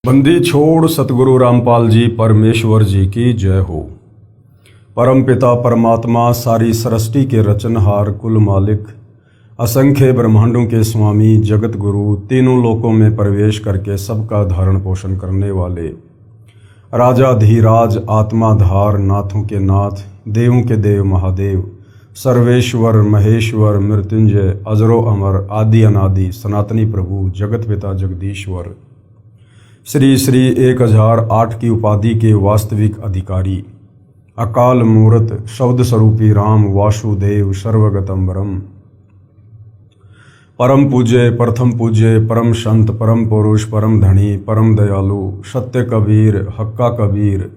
बंदी छोड़ सतगुरु रामपाल जी परमेश्वर जी की जय हो। परम पिता परमात्मा सारी सृष्टि के रचनहार कुल मालिक असंख्य ब्रह्मांडों के स्वामी जगत गुरु तीनों लोकों में प्रवेश करके सबका धारण पोषण करने वाले राजा धीराज आत्मा धार नाथों के नाथ देवों के देव महादेव सर्वेश्वर महेश्वर मृत्युंजय अजरो अमर आदि अनादि सनातनी प्रभु जगत पिता जगदीश्वर श्री श्री 1008 की उपाधि के वास्तविक अधिकारी अकाल मूर्त शब्द स्वरूपी राम वासुदेव सर्वगतम ब्रह्म परम पूज्य प्रथम पूज्य परम संत परम पुरुष परम धनी परम दयालु सत्य कबीर हक्का कबीर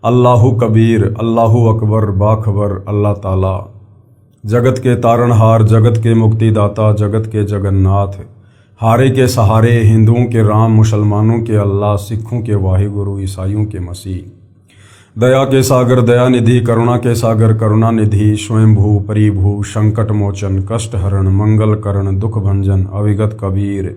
अल्लाहु कबीर अल्लाहु अकबर बाखबर अल्लाह ताला जगत के तारणहार जगत के मुक्तिदाता जगत के जगन्नाथ हारे के सहारे हिंदुओं के राम मुसलमानों के अल्लाह सिखों के वाहिगुरु ईसाइयों के मसीह दया के सागर दया निधि करुणा के सागर करुणा निधि स्वयंभू परिभू संकट मोचन कष्ट हरण मंगल करण दुख भंजन अविगत कबीर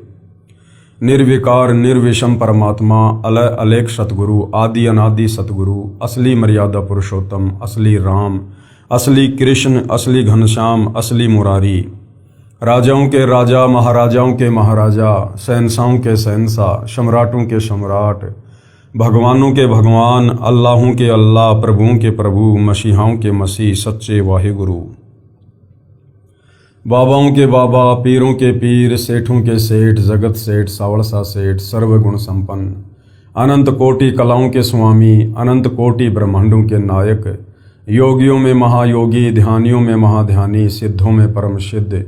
निर्विकार निर्विषम परमात्मा अलय अलेख सतगुरु आदि अनादि सतगुरु असली मर्यादा पुरुषोत्तम असली राम असली कृष्ण असली घनश्याम असली मुरारी राजाओं के राजा महाराजाओं के महाराजा शहंशाहों के शहंशाह सम्राटों के सम्राट भगवानों के भगवान अल्लाहों के अल्लाह प्रभुओं के प्रभु मसीहाओं के मसीह सच्चे वाहिगुरु बाबाओं के बाबा पीरों के पीर सेठों के सेठ जगत सेठ सावड़सा सेठ सर्वगुण संपन्न अनंत कोटि कलाओं के स्वामी अनंत कोटि ब्रह्मांडों के नायक योगियों में महायोगी ध्यानियों में महाध्यानी सिद्धों में परम सिद्ध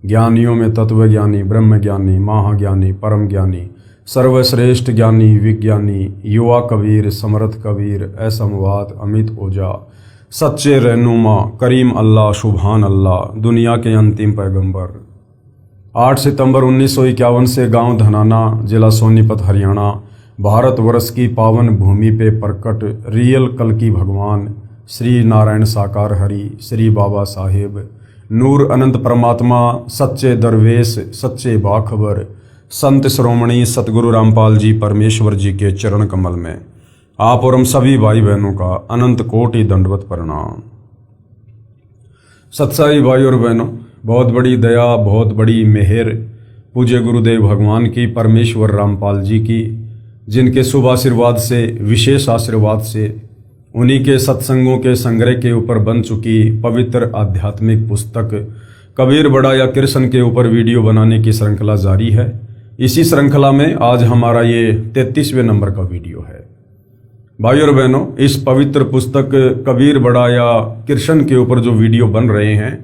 ज्ञानियों में तत्वज्ञानी ब्रह्म ज्ञानी महाज्ञानी परम ज्ञानी सर्वश्रेष्ठ ज्ञानी विज्ञानी युवा कबीर समर्थ कबीर असमवाद अमित ओझा सच्चे रहनुमा करीम अल्लाह सुभान अल्लाह दुनिया के अंतिम पैगंबर 8 सितंबर 1951 से गांव धनाना जिला सोनीपत हरियाणा भारतवर्ष की पावन भूमि पे प्रकट रियल कल्कि भगवान श्री नारायण साकार हरि श्री बाबा साहेब नूर अनंत परमात्मा सच्चे दरवेश सच्चे बाखबर संत श्रोमणी सतगुरु रामपाल जी परमेश्वर जी के चरण कमल में आप और हम सभी भाई बहनों का अनंत कोटि दंडवत प्रणाम। सत्साई भाई और बहनों, बहुत बड़ी दया बहुत बड़ी मेहर पूज्य गुरुदेव भगवान की परमेश्वर रामपाल जी की, जिनके शुभ आशीर्वाद से विशेष आशीर्वाद से उन्हीं के सत्संगों के संग्रह के ऊपर बन चुकी पवित्र आध्यात्मिक पुस्तक कबीर बड़ा या कृष्ण के ऊपर वीडियो बनाने की श्रृंखला जारी है। इसी श्रृंखला में आज हमारा ये 33वें नंबर का वीडियो है। भाई और बहनों, इस पवित्र पुस्तक कबीर बड़ा या कृष्ण के ऊपर जो वीडियो बन रहे हैं,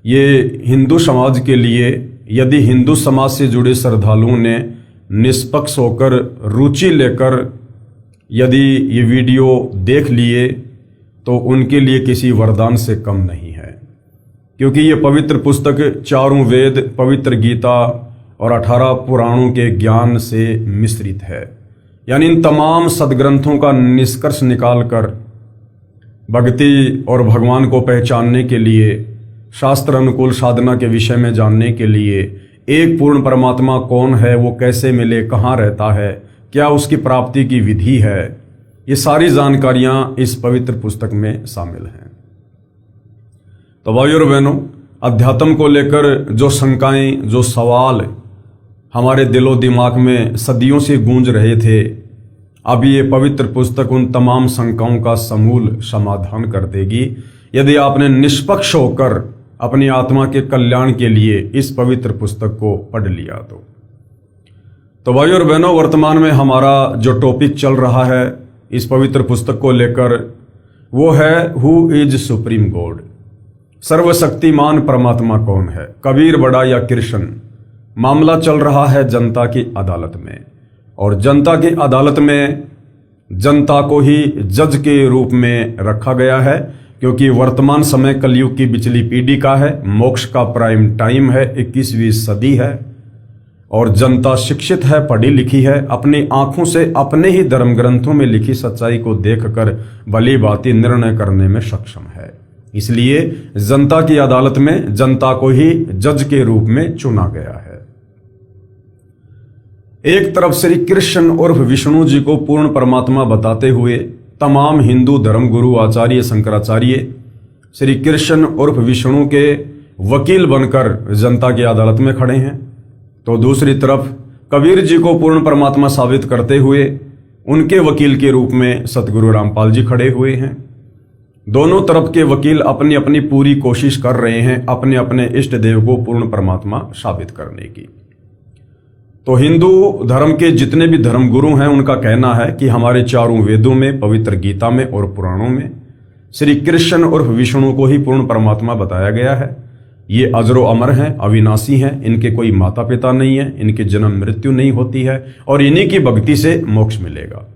ये हिंदू समाज के लिए, यदि हिंदू समाज से जुड़े श्रद्धालुओं ने निष्पक्ष होकर रुचि लेकर यदि ये वीडियो देख लिए तो उनके लिए किसी वरदान से कम नहीं है, क्योंकि ये पवित्र पुस्तक चारों वेद पवित्र गीता और 18 पुराणों के ज्ञान से मिश्रित है। यानी इन तमाम सदग्रंथों का निष्कर्ष निकालकर भक्ति और भगवान को पहचानने के लिए, शास्त्र अनुकूल साधना के विषय में जानने के लिए, एक पूर्ण परमात्मा कौन है, वो कैसे मिले, कहाँ रहता है, क्या उसकी प्राप्ति की विधि है, ये सारी जानकारियां इस पवित्र पुस्तक में शामिल हैं। तो भाइयों और बहनों, अध्यात्म को लेकर जो शंकाएं, जो सवाल हमारे दिलो दिमाग में सदियों से गूंज रहे थे, अब ये पवित्र पुस्तक उन तमाम शंकाओं का समूल समाधान कर देगी, यदि आपने निष्पक्ष होकर अपनी आत्मा के कल्याण के लिए इस पवित्र पुस्तक को पढ़ लिया तो भाइयों और बहनों, वर्तमान में हमारा जो टॉपिक चल रहा है इस पवित्र पुस्तक को लेकर, वो है हु इज सुप्रीम गॉड, सर्वशक्तिमान परमात्मा कौन है, कबीर बड़ा या कृष्ण। मामला चल रहा है जनता की अदालत में, और जनता की अदालत में जनता को ही जज के रूप में रखा गया है, क्योंकि वर्तमान समय कलयुग की बिचली पीढ़ी का है, मोक्ष का प्राइम टाइम है, 21वीं सदी है, और जनता शिक्षित है, पढ़ी लिखी है, अपनी आंखों से अपने ही धर्म ग्रंथों में लिखी सच्चाई को देखकर भली भांति निर्णय करने में सक्षम है। इसलिए जनता की अदालत में जनता को ही जज के रूप में चुना गया है। एक तरफ श्री कृष्ण उर्फ विष्णु जी को पूर्ण परमात्मा बताते हुए तमाम हिंदू धर्मगुरु आचार्य शंकराचार्य श्री कृष्ण उर्फ विष्णु के वकील बनकर जनता की अदालत में खड़े हैं, तो दूसरी तरफ कबीर जी को पूर्ण परमात्मा साबित करते हुए उनके वकील के रूप में सतगुरु रामपाल जी खड़े हुए हैं। दोनों तरफ के वकील अपनी अपनी पूरी कोशिश कर रहे हैं अपने अपने इष्ट देव को पूर्ण परमात्मा साबित करने की। तो हिंदू धर्म के जितने भी धर्मगुरु हैं उनका कहना है कि हमारे चारों वेदों में, पवित्र गीता में और पुराणों में श्री कृष्ण उर्फ विष्णु को ही पूर्ण परमात्मा बताया गया है। ये अजरो अमर हैं, अविनाशी हैं, इनके कोई माता पिता नहीं है, इनकी जन्म मृत्यु नहीं होती है और इन्हीं की भक्ति से मोक्ष मिलेगा।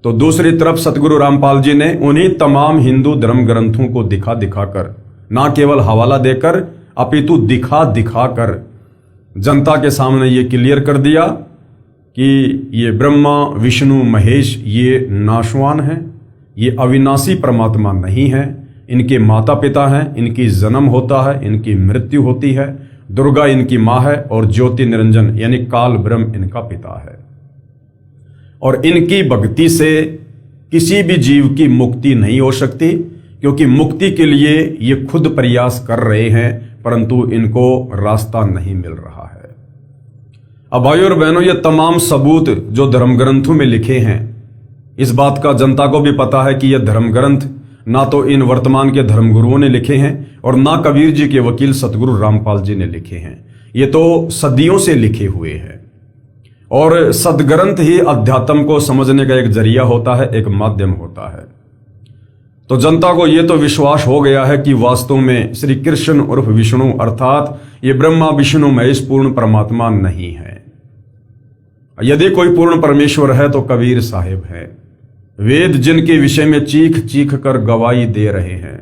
तो दूसरी तरफ सतगुरु रामपाल जी ने उन्हीं तमाम हिंदू धर्म ग्रंथों को दिखा दिखाकर, ना केवल हवाला देकर अपितु दिखा दिखाकर जनता के सामने ये क्लियर कर दिया कि ये ब्रह्मा विष्णु महेश ये नाशवान हैं, ये अविनाशी परमात्मा नहीं है, इनके माता पिता हैं, इनकी जन्म होता है, इनकी मृत्यु होती है, दुर्गा इनकी माँ है और ज्योति निरंजन यानी काल ब्रह्म इनका पिता है। और इनकी भक्ति से किसी भी जीव की मुक्ति नहीं हो सकती, क्योंकि मुक्ति के लिए ये खुद प्रयास कर रहे हैं परंतु इनको रास्ता नहीं मिल रहा है। अब भाइयों और बहनों, ये तमाम सबूत जो धर्म ग्रंथों में लिखे हैं, इस बात का जनता को भी पता है कि यह धर्म ग्रंथ ना तो इन वर्तमान के धर्मगुरुओं ने लिखे हैं और ना कबीर जी के वकील सतगुरु रामपाल जी ने लिखे हैं। ये तो सदियों से लिखे हुए हैं और सदग्रंथ ही अध्यात्म को समझने का एक जरिया होता है, एक माध्यम होता है। तो जनता को यह तो विश्वास हो गया है कि वास्तव में श्री कृष्ण उर्फ विष्णु अर्थात ये ब्रह्मा विष्णु महेश पूर्ण परमात्मा नहीं है। यदि कोई पूर्ण परमेश्वर है तो कबीर साहिब है। वेद जिनके विषय में चीख चीख कर गवाही दे रहे हैं,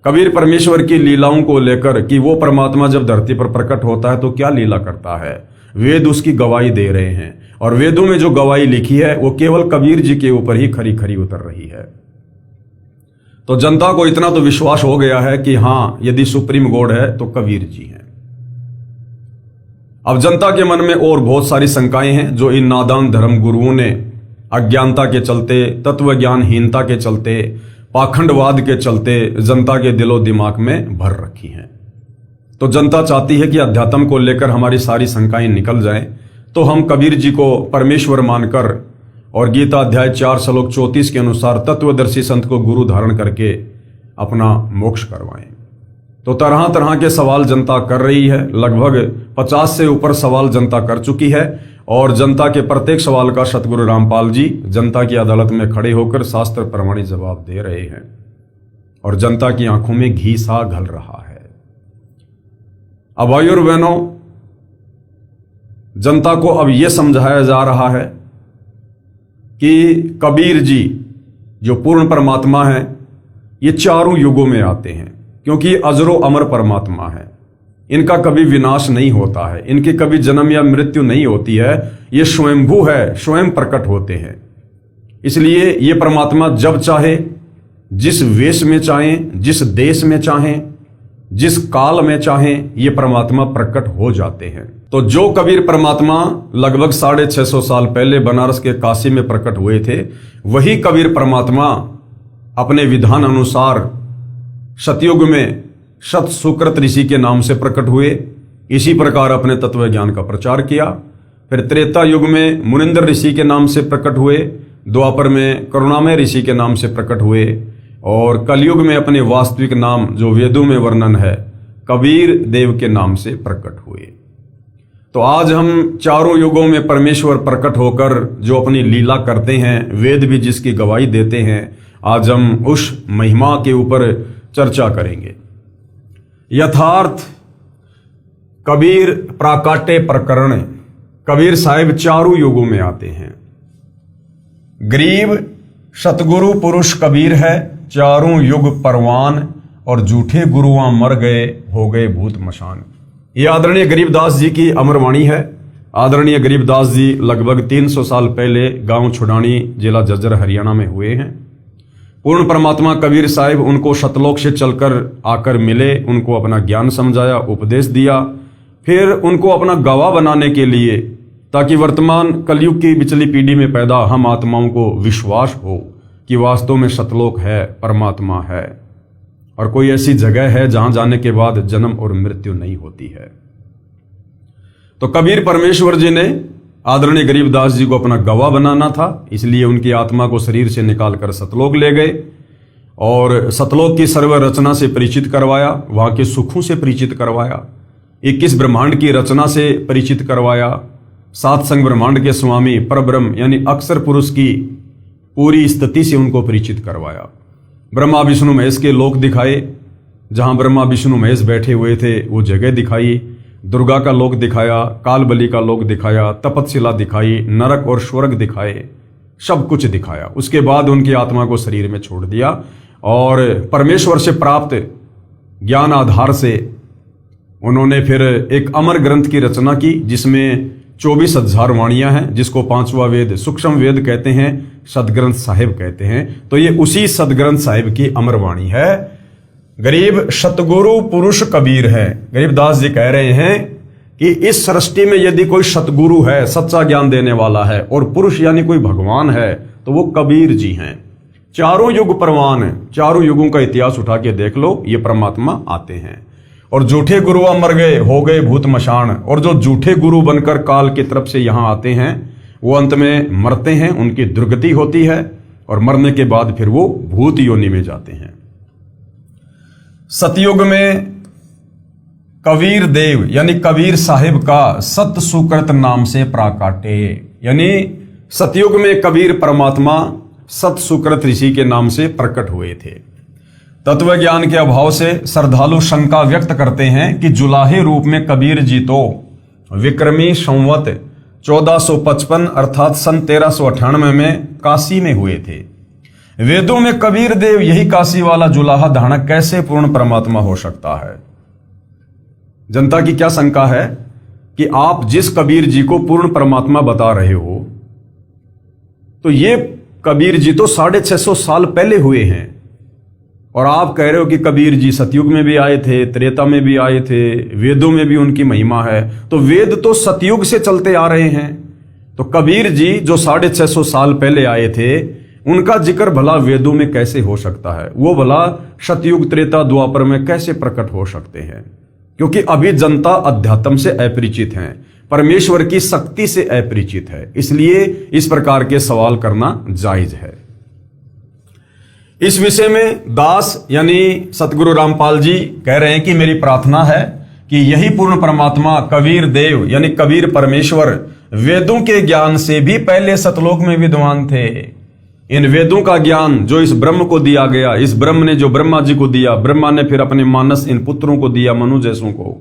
कबीर परमेश्वर की लीलाओं को लेकर कि वो परमात्मा जब धरती पर प्रकट होता है तो क्या लीला करता है, वेद उसकी गवाही दे रहे हैं। और वेदों में जो गवाही लिखी है वो केवल कबीर जी के ऊपर ही खरी खरी उतर रही है। तो जनता को इतना तो विश्वास हो गया है कि हां, यदि सुप्रीम गॉड है तो कबीर जी हैं। अब जनता के मन में और बहुत सारी शंकाएं हैं जो इन नादान धर्म गुरुओं ने अज्ञानता के चलते, तत्व ज्ञानहीनता के चलते, पाखंडवाद के चलते जनता के दिलो दिमाग में भर रखी हैं। तो जनता चाहती है कि अध्यात्म को लेकर हमारी सारी शंकाएं निकल जाएं, तो हम कबीर जी को परमेश्वर मानकर और गीता अध्याय 4 श्लोक 34 के अनुसार तत्वदर्शी संत को गुरु धारण करके अपना मोक्ष करवाएं। तो तरह तरह के सवाल जनता कर रही है। लगभग 50 से ऊपर सवाल जनता कर चुकी है और जनता के प्रत्येक सवाल का सतगुरु रामपाल जी जनता की अदालत में खड़े होकर शास्त्र प्रमाणित जवाब दे रहे हैं और जनता की आंखों में घी सा घल रहा है। अब भाइयों और बहनों, जनता को अब यह समझाया जा रहा है कि कबीर जी जो पूर्ण परमात्मा है ये चारों युगों में आते हैं, क्योंकि अजरो अमर परमात्मा है। इनका कभी विनाश नहीं होता है, इनकी कभी जन्म या मृत्यु नहीं होती है। ये स्वयंभू है, स्वयं प्रकट होते हैं। इसलिए ये परमात्मा जब चाहे, जिस वेश में चाहें, जिस देश में चाहें, जिस काल में चाहें, ये परमात्मा प्रकट हो जाते हैं। तो जो कबीर परमात्मा लगभग 650 साल पहले बनारस के काशी में प्रकट हुए थे, वही कबीर परमात्मा अपने विधान अनुसार सतयुग में सत सुकृत ऋषि के नाम से प्रकट हुए। इसी प्रकार अपने तत्व ज्ञान का प्रचार किया। फिर त्रेता युग में मुनिंदर ऋषि के नाम से प्रकट हुए, द्वापर में करुणामय ऋषि के नाम से प्रकट हुए और कलयुग में अपने वास्तविक नाम जो वेदों में वर्णन है कबीर देव के नाम से प्रकट हुए। तो आज हम चारों युगों में परमेश्वर प्रकट होकर जो अपनी लीला करते हैं, वेद भी जिसकी गवाही देते हैं, आज हम उस महिमा के ऊपर चर्चा करेंगे। यथार्थ कबीर प्राकाट्य प्रकरण, कबीर साहिब चारों युगों में आते हैं। गरीब सतगुरु पुरुष कबीर है, चारों युग परवान और झूठे गुरुआं मर गए, हो गए भूत मशान। ये आदरणीय गरीबदास जी की अमरवाणी है। आदरणीय गरीबदास जी लगभग 300 साल पहले गांव छुडानी, जिला झज्जर, हरियाणा में हुए हैं। पूर्ण परमात्मा कबीर साहिब उनको सतलोक से चलकर आकर मिले, उनको अपना ज्ञान समझाया, उपदेश दिया। फिर उनको अपना गवाह बनाने के लिए ताकि वर्तमान कलयुग की बिचली पीढ़ी में पैदा हम आत्माओं को विश्वास हो कि वास्तव में सतलोक है, परमात्मा है और कोई ऐसी जगह है जहां जाने के बाद जन्म और मृत्यु नहीं होती है। तो कबीर परमेश्वर जी ने आदरणीय गरीबदास जी को अपना गवाह बनाना था, इसलिए उनकी आत्मा को शरीर से निकालकर सतलोक ले गए और सतलोक की सर्व रचना से परिचित करवाया, वहां के सुखों से परिचित करवाया, 21 ब्रह्मांड की रचना से परिचित करवाया, 7 संग ब्रह्मांड के स्वामी परब्रह्म यानी अक्षर पुरुष की पूरी स्थिति से उनको परिचित करवाया। ब्रह्मा विष्णु महेश के लोक दिखाए, जहां ब्रह्मा विष्णु महेश बैठे हुए थे वो जगह दिखाई, दुर्गा का लोक दिखाया, काल बलि का लोक दिखाया, तपतशिला दिखाई, नरक और स्वर्ग दिखाए, सब कुछ दिखाया। उसके बाद उनकी आत्मा को शरीर में छोड़ दिया और परमेश्वर से प्राप्त ज्ञान आधार से उन्होंने फिर एक अमर ग्रंथ की रचना की, जिसमें 24,000 वाणियां हैं, जिसको 5वां वेद सूक्ष्म वेद कहते हैं, सदग्रंथ साहिब कहते हैं। तो ये उसी सदग्रंथ साहिब की अमर वाणी है। गरीब सतगुरु पुरुष कबीर है। गरीबदास जी कह रहे हैं कि इस सृष्टि में यदि कोई सतगुरु है, सच्चा ज्ञान देने वाला है, और पुरुष यानी कोई भगवान है, तो वो कबीर जी हैं। चारों युग परवान, चारों युगों का इतिहास उठा के देख लो, ये परमात्मा आते हैं। और झूठे गुरु मर गए, हो गए भूत मशान, और जो झूठे गुरु बनकर काल की तरफ से यहां आते हैं वो अंत में मरते हैं, उनकी दुर्गति होती है और मरने के बाद फिर वो भूत योनि में जाते हैं। सतयुग में कबीर देव यानी कबीर साहिब का सत सुकृत नाम से प्राकाटे, यानी सतयुग में कबीर परमात्मा सत सुकृत ऋषि के नाम से प्रकट हुए थे। तत्व ज्ञान के अभाव से श्रद्धालु शंका व्यक्त करते हैं कि जुलाहे रूप में कबीर जी तो विक्रमी संवत 1455 अर्थात सन 1398 में काशी में हुए थे। वेदों में कबीर देव यही काशी वाला जुलाहा धारक कैसे पूर्ण परमात्मा हो सकता है? जनता की क्या शंका है कि आप जिस कबीर जी को पूर्ण परमात्मा बता रहे हो, तो ये कबीर जी तो 650 साल पहले हुए हैं, और आप कह रहे हो कि कबीर जी सतयुग में भी आए थे, त्रेता में भी आए थे, वेदों में भी उनकी महिमा है। तो वेद तो सतयुग से चलते आ रहे हैं, तो कबीर जी जो 650 साल पहले आए थे, उनका जिक्र भला वेदों में कैसे हो सकता है? वो भला सतयुग त्रेता द्वापर में कैसे प्रकट हो सकते हैं? क्योंकि अभी जनता अध्यात्म से अपरिचित है, परमेश्वर की शक्ति से अपरिचित है, इसलिए इस प्रकार के सवाल करना जायज है। इस विषय में दास यानी सतगुरु रामपाल जी कह रहे हैं कि मेरी प्रार्थना है कि यही पूर्ण परमात्मा कबीर देव यानी कबीर परमेश्वर वेदों के ज्ञान से भी पहले सतलोक में विद्वान थे। इन वेदों का ज्ञान जो इस ब्रह्म को दिया गया, इस ब्रह्म ने जो ब्रह्मा जी को दिया, ब्रह्मा ने फिर अपने मानस इन पुत्रों को दिया, मनु जैसों को,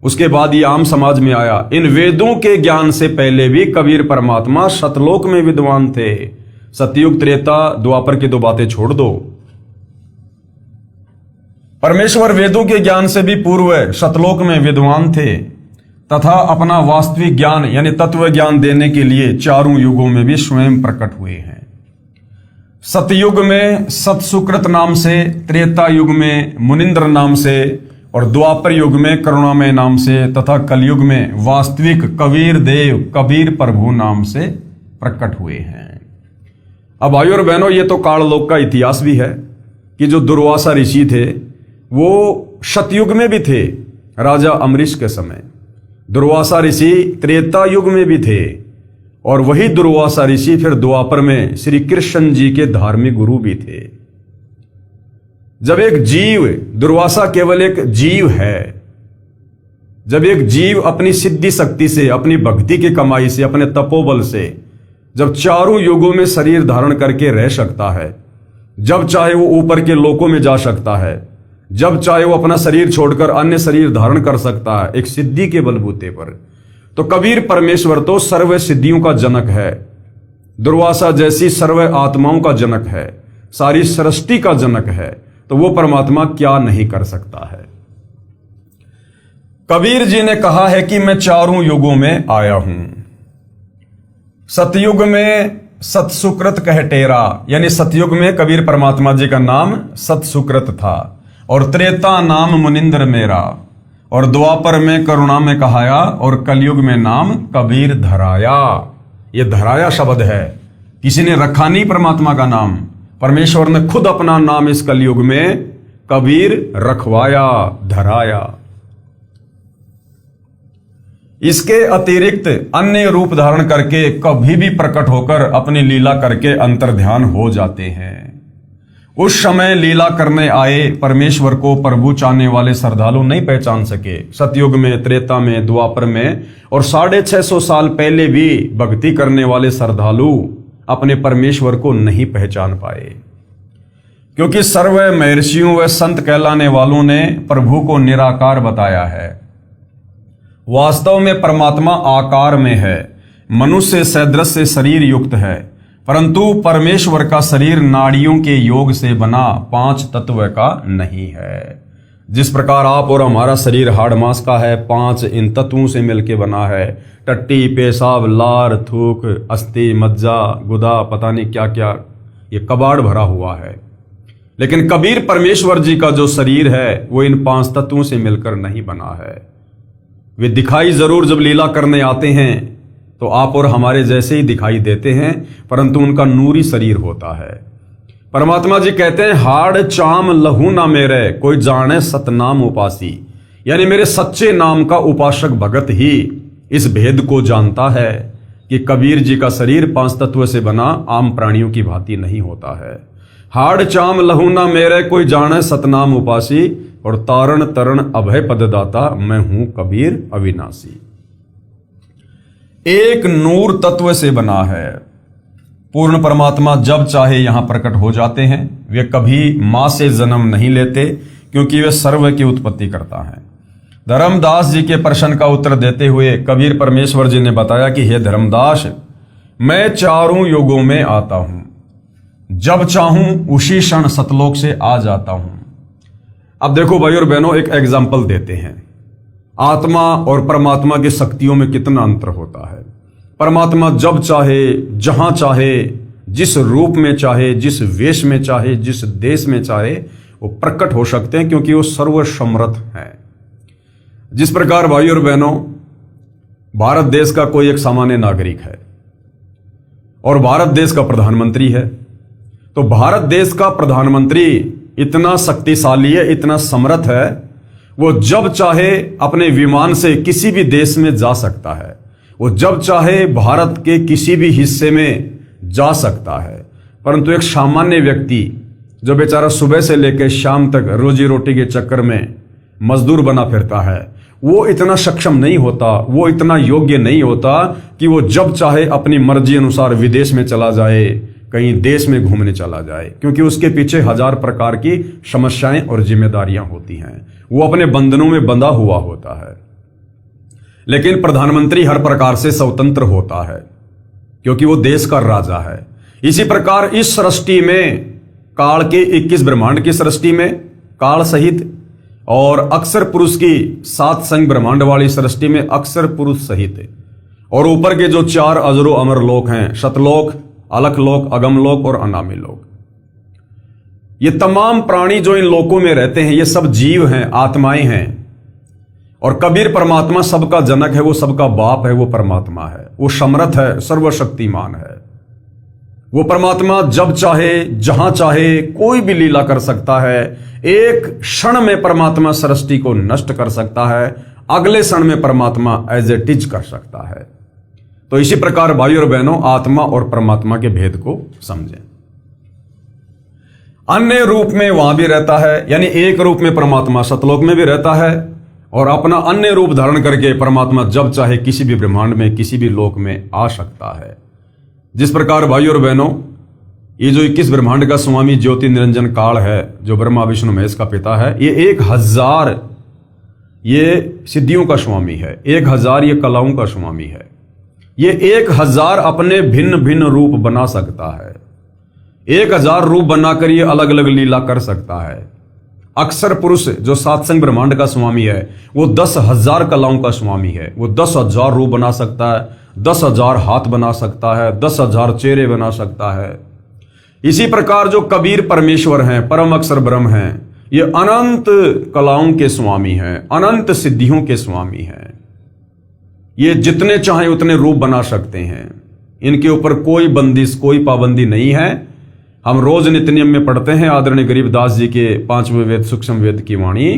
उसके बाद ये आम समाज में आया। इन वेदों के ज्ञान से पहले भी कबीर परमात्मा सतलोक में विद्वान थे। सतयुग त्रेता द्वापर की दो बातें छोड़ दो, परमेश्वर वेदों के ज्ञान से भी पूर्व सतलोक में विद्वान थे तथा अपना वास्तविक ज्ञान यानी तत्व ज्ञान देने के लिए चारों युगों में भी स्वयं प्रकट हुए हैं। सतयुग में सतसुकृत नाम से, त्रेता युग में मुनिंद्र नाम से, और द्वापर युग में करुणामय नाम से, तथा कलयुग में वास्तविक कबीर देव कबीर प्रभु नाम से प्रकट हुए हैं। अब भाइयों और बहनों, ये तो काललोक का इतिहास भी है कि जो दुर्वासा ऋषि थे वो सतयुग में भी थे, राजा अमरीश के समय। दुर्वासा ऋषि त्रेता युग में भी थे, और वही दुर्वासा ऋषि फिर द्वापर में श्री कृष्ण जी के धार्मिक गुरु भी थे। जब एक जीव, दुर्वासा केवल एक जीव है, जब एक जीव अपनी सिद्धि शक्ति से, अपनी भक्ति की कमाई से, अपने तपोबल से जब चारों युगों में शरीर धारण करके रह सकता है, जब चाहे वो ऊपर के लोकों में जा सकता है, जब चाहे वो अपना शरीर छोड़कर अन्य शरीर धारण कर सकता है एक सिद्धि के बलबूते पर, तो कबीर परमेश्वर तो सर्व सिद्धियों का जनक है, दुर्वासा जैसी सर्व आत्माओं का जनक है, सारी सृष्टि का जनक है। तो वो परमात्मा क्या नहीं कर सकता है? कबीर जी ने कहा है कि मैं चारों युगों में आया हूं। सतयुग में सतसुकृत कह टेरा, यानी सतयुग में कबीर परमात्मा जी का नाम सतसुकृत था, और त्रेता नाम मुनिंद्र मेरा, और द्वापर में करुणा में कहाया और कलयुग में नाम कबीर धराया। ये धराया शब्द है, किसी ने रखा नहीं परमात्मा का नाम, परमेश्वर ने खुद अपना नाम इस कलयुग में कबीर रखवाया, धराया। इसके अतिरिक्त अन्य रूप धारण करके कभी भी प्रकट होकर अपनी लीला करके अंतर्ध्यान हो जाते हैं। उस समय लीला करने आए परमेश्वर को प्रभु चाहने वाले श्रद्धालु नहीं पहचान सके। सतयुग में, त्रेता में, द्वापर में और 650 साल पहले भी भक्ति करने वाले श्रद्धालु अपने परमेश्वर को नहीं पहचान पाए, क्योंकि सर्व महर्षियों व संत कहलाने वालों ने प्रभु को निराकार बताया है। वास्तव में परमात्मा आकार में है, मनुष्य सदृश से शरीर युक्त है, परंतु परमेश्वर का शरीर नाड़ियों के योग से बना 5 तत्व का नहीं है। जिस प्रकार आप और हमारा शरीर हाड़ मांस का है, 5 इन तत्वों से मिलकर बना है। टट्टी, पेशाब, लार, थूक, अस्थि, मज्जा, गुदा, पता नहीं क्या क्या, ये कबाड़ भरा हुआ है। लेकिन कबीर परमेश्वर जी का जो शरीर है वो इन 5 तत्वों से मिलकर नहीं बना है। वे दिखाई जरूर जब लीला करने आते हैं तो आप और हमारे जैसे ही दिखाई देते हैं, परंतु उनका नूरी शरीर होता है। परमात्मा जी कहते हैं, हाड़ चाम लहू ना मेरे, कोई जाने सतनाम उपासी, यानी मेरे सच्चे नाम का उपासक भगत ही इस भेद को जानता है कि कबीर जी का शरीर 5 तत्व से बना आम प्राणियों की भांति नहीं होता है। हाड़ चाम लहू ना मेरे, कोई जाने सतनाम उपासी, और तारण तरण अभय पददाता, मैं हूं कबीर अविनाशी। एक नूर तत्व से बना है। पूर्ण परमात्मा जब चाहे यहां प्रकट हो जाते हैं। वे कभी मां से जन्म नहीं लेते, क्योंकि वे सर्व की उत्पत्ति करता है। धर्मदास जी के प्रश्न का उत्तर देते हुए कबीर परमेश्वर जी ने बताया कि हे धर्मदास, मैं 4 युगों में आता हूं, जब चाहूं उसी क्षण सतलोक से आ जाता हूं। अब देखो भाई और बहनों, एक एग्जाम्पल देते हैं। आत्मा और परमात्मा की शक्तियों में कितना अंतर होता है। परमात्मा जब चाहे, जहां चाहे, जिस रूप में चाहे, जिस वेश में चाहे, जिस देश में चाहे वो प्रकट हो सकते हैं, क्योंकि वो सर्वसमर्थ है। जिस प्रकार भाई और बहनों, भारत देश का कोई एक सामान्य नागरिक है और भारत देश का प्रधानमंत्री है, तो भारत देश का प्रधानमंत्री इतना शक्तिशाली है, इतना समर्थ है, वो जब चाहे अपने विमान से किसी भी देश में जा सकता है। वो जब चाहे भारत के किसी भी हिस्से में जा सकता है। परंतु एक सामान्य व्यक्ति जो बेचारा सुबह से लेकर शाम तक रोजी रोटी के चक्कर में मजदूर बना फिरता है, वो इतना सक्षम नहीं होता, वो इतना योग्य नहीं होता कि वो जब चाहे अपनी मर्जी अनुसार विदेश में चला जाए, कहीं देश में घूमने चला जाए, क्योंकि उसके पीछे 1000 प्रकार की समस्याएं और जिम्मेदारियां होती हैं। वो अपने बंधनों में बंधा हुआ होता है। लेकिन प्रधानमंत्री हर प्रकार से स्वतंत्र होता है, क्योंकि वो देश का राजा है। इसी प्रकार इस सृष्टि में, काल के 21 ब्रह्मांड की सृष्टि में, काल सहित, और अक्षर पुरुष की 7 संग ब्रह्मांड वाली सृष्टि में अक्षर पुरुष सहित, और ऊपर के जो 4 अजरो अमर लोक हैं, सतलोक, अलख लोक, अगम लोक और अनामी लोक, ये तमाम प्राणी जो इन लोकों में रहते हैं, ये सब जीव हैं, आत्माएं हैं। और कबीर परमात्मा सबका जनक है, वो सबका बाप है, वो परमात्मा है, वो समर्थ है, सर्वशक्तिमान है। वो परमात्मा जब चाहे, जहां चाहे, कोई भी लीला कर सकता है। एक क्षण में परमात्मा सृष्टि को नष्ट कर सकता है, अगले क्षण में परमात्मा एज इट इज कर सकता है। तो इसी प्रकार भाई और बहनों, आत्मा और परमात्मा के भेद को समझें। अन्य रूप में वहां भी रहता है, यानी एक रूप में परमात्मा सतलोक में भी रहता है, और अपना अन्य रूप धारण करके परमात्मा जब चाहे किसी भी ब्रह्मांड में, किसी भी लोक में आ सकता है। जिस प्रकार भाई और बहनों, ये जो 21 ब्रह्मांड का स्वामी ज्योति निरंजन काल है, जो ब्रह्मा विष्णु महेश का पिता है, ये 1000 ये सिद्धियों का स्वामी है, 1000 ये कलाओं का स्वामी है। ये 1000 अपने भिन्न भिन्न रूप बना सकता है। 1000 रूप बनाकर ये अलग अलग लीला कर सकता है। अक्षर पुरुष जो 7 संग ब्रह्मांड का स्वामी है, वो 10,000 कलाओं का स्वामी है। वो 10,000 रूप बना सकता है, 10,000 हाथ बना सकता है, 10,000 चेहरे बना सकता है। इसी प्रकार जो कबीर परमेश्वर हैं, परम अक्षर ब्रह्म हैं, ये अनंत कलाओं के स्वामी हैं, अनंत सिद्धियों के स्वामी हैं। ये जितने चाहे उतने रूप बना सकते हैं, इनके ऊपर कोई बंदिश, कोई पाबंदी नहीं है। हम रोज नित्य नियम में पढ़ते हैं आदरणीय गरीबदास जी के 5वें वेद सूक्ष्म वेद की वाणी,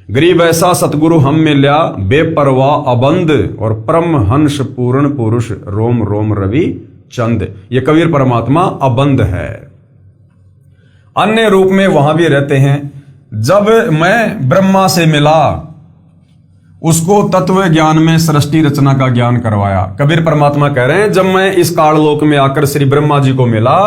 गरीब ऐसा सतगुरु हम में लिया, बेपरवाह अबंध और परम हंस पूर्ण पुरुष, रोम रोम रवि चंद। ये कबीर परमात्मा अबंध है, अन्य रूप में वहां भी रहते हैं। जब मैं ब्रह्मा से मिला, उसको तत्व ज्ञान में सृष्टि रचना का ज्ञान करवाया। कबीर परमात्मा कह रहे हैं, जब मैं इस काललोक में आकर श्री ब्रह्मा जी को मिला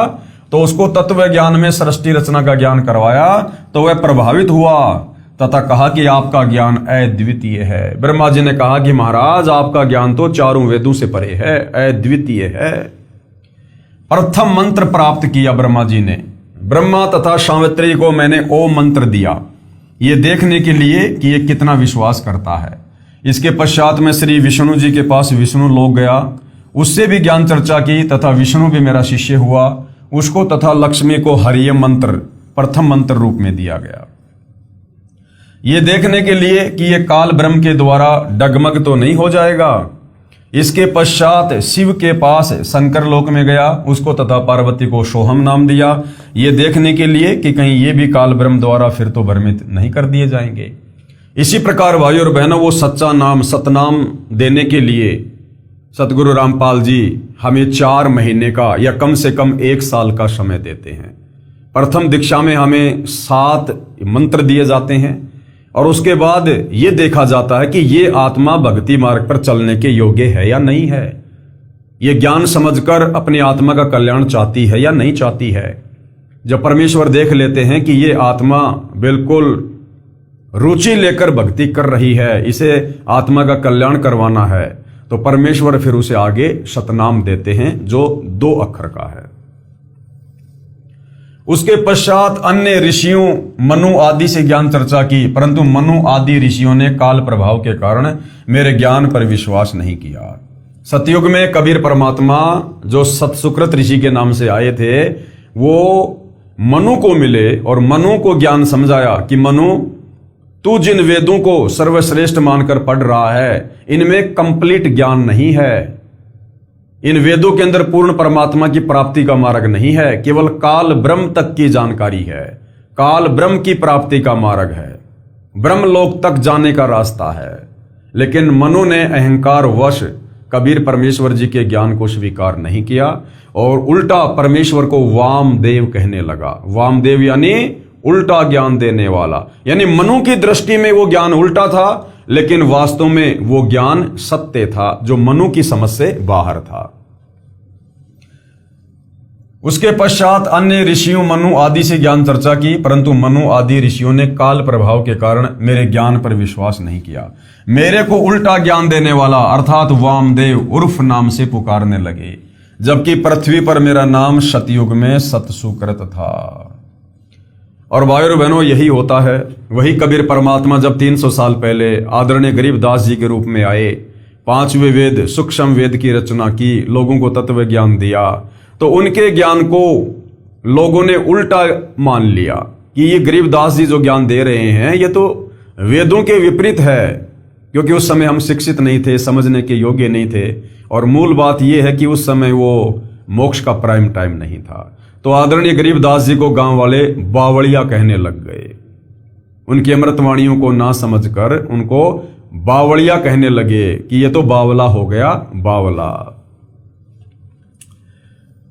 तो उसको तत्व ज्ञान में सृष्टि रचना का ज्ञान करवाया, तो वह प्रभावित हुआ तथा कहा कि आपका ज्ञान अद्वितीय है। ब्रह्मा जी ने कहा कि महाराज आपका ज्ञान तो चारों वेदों से परे है, अद्वितीय है। प्रथम मंत्र प्राप्त किया ब्रह्मा जी ने। ब्रह्मा तथा सावित्री को मैंने ओम मंत्र दिया, ये देखने के लिए कि ये कितना विश्वास करता है। इसके पश्चात में श्री विष्णु जी के पास विष्णु लोक गया, उससे भी ज्ञान चर्चा की तथा विष्णु भी मेरा शिष्य हुआ। उसको तथा लक्ष्मी को हरिय मंत्र प्रथम मंत्र रूप में दिया गया, ये देखने के लिए कि ये काल ब्रह्म के द्वारा डगमग तो नहीं हो जाएगा। इसके पश्चात शिव के पास शंकर लोक में गया, उसको तथा पार्वती को सोहम नाम दिया, ये देखने के लिए कि कहीं ये भी काल ब्रह्म द्वारा फिर तो भ्रमित नहीं कर दिए जाएंगे। इसी प्रकार भाई और बहनों, वो सच्चा नाम सतनाम देने के लिए सतगुरु रामपाल जी हमें 4 महीने का या कम से कम 1 साल का समय देते हैं। प्रथम दीक्षा में हमें 7 मंत्र दिए जाते हैं और उसके बाद ये देखा जाता है कि ये आत्मा भक्ति मार्ग पर चलने के योग्य है या नहीं है, ये ज्ञान समझकर अपनी आत्मा का कल्याण चाहती है या नहीं चाहती है। जब परमेश्वर देख लेते हैं कि ये आत्मा बिल्कुल रुचि लेकर भक्ति कर रही है, इसे आत्मा का कल्याण करवाना है, तो परमेश्वर फिर उसे आगे सतनाम देते हैं जो 2 अक्षर का है। उसके पश्चात अन्य ऋषियों मनु आदि से ज्ञान चर्चा की, परंतु मनु आदि ऋषियों ने काल प्रभाव के कारण मेरे ज्ञान पर विश्वास नहीं किया। सतयुग में कबीर परमात्मा जो सतसुकृत ऋषि के नाम से आए थे, वो मनु को मिले और मनु को ज्ञान समझाया कि मनु, तू जिन वेदों को सर्वश्रेष्ठ मानकर पढ़ रहा है, इनमें कंप्लीट ज्ञान नहीं है। इन वेदों के अंदर पूर्ण परमात्मा की प्राप्ति का मार्ग नहीं है, केवल काल ब्रह्म तक की जानकारी है। काल ब्रह्म की प्राप्ति का मार्ग है, ब्रह्मलोक तक जाने का रास्ता है। लेकिन मनु ने अहंकार वश कबीर परमेश्वर जी के ज्ञान को स्वीकार नहीं किया और उल्टा परमेश्वर को वामदेव कहने लगा। वामदेव यानी उल्टा ज्ञान देने वाला, यानी मनु की दृष्टि में वो ज्ञान उल्टा था, लेकिन वास्तव में वो ज्ञान सत्य था जो मनु की समझ से बाहर था। उसके पश्चात अन्य ऋषियों मनु आदि से ज्ञान चर्चा की, परंतु मनु आदि ऋषियों ने काल प्रभाव के कारण मेरे ज्ञान पर विश्वास नहीं किया। मेरे को उल्टा ज्ञान देने वाला अर्थात वामदेव उर्फ नाम से पुकारने लगे, जबकि पृथ्वी पर मेरा नाम सतयुग में सतसुकृत था। और भाइयों बहनों, यही होता है। वही कबीर परमात्मा जब 300 साल पहले आदरणीय गरीबदास जी के रूप में आए, 5वें वेद सूक्ष्म वेद की रचना की, लोगों को तत्व ज्ञान दिया, तो उनके ज्ञान को लोगों ने उल्टा मान लिया कि ये गरीबदास जी जो ज्ञान दे रहे हैं ये तो वेदों के विपरीत है, क्योंकि उस समय हम शिक्षित नहीं थे, समझने के योग्य नहीं थे। और मूल बात यह है कि उस समय वो मोक्ष का प्राइम टाइम नहीं था। तो आदरणीय गरीबदास जी को गांव वाले बावड़िया कहने लग गए। उनकी अमृतवाणियों को ना समझकर उनको बावड़िया कहने लगे कि ये तो बावला हो गया, बावला।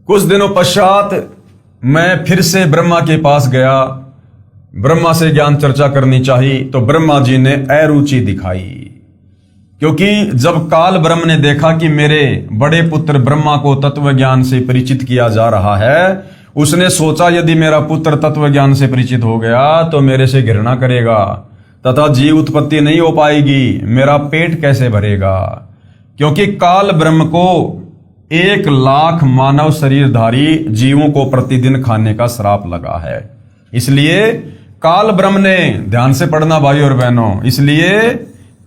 कुछ दिनों पश्चात मैं फिर से ब्रह्मा के पास गया। ब्रह्मा से ज्ञान चर्चा करनी चाहिए, तो ब्रह्मा जी ने अरुचि दिखाई, क्योंकि जब काल ब्रह्म ने देखा कि मेरे बड़े पुत्र ब्रह्मा को तत्व ज्ञान से परिचित किया जा रहा है, उसने सोचा यदि मेरा पुत्र तत्व ज्ञान से परिचित हो गया तो मेरे से घृणा करेगा तथा जीव उत्पत्ति नहीं हो पाएगी, मेरा पेट कैसे भरेगा। क्योंकि काल ब्रह्म को 1 लाख मानव शरीरधारी जीवों को प्रतिदिन खाने का श्राप लगा है। इसलिए काल ब्रह्म ने, ध्यान से पढ़ना भाई और बहनों, इसलिए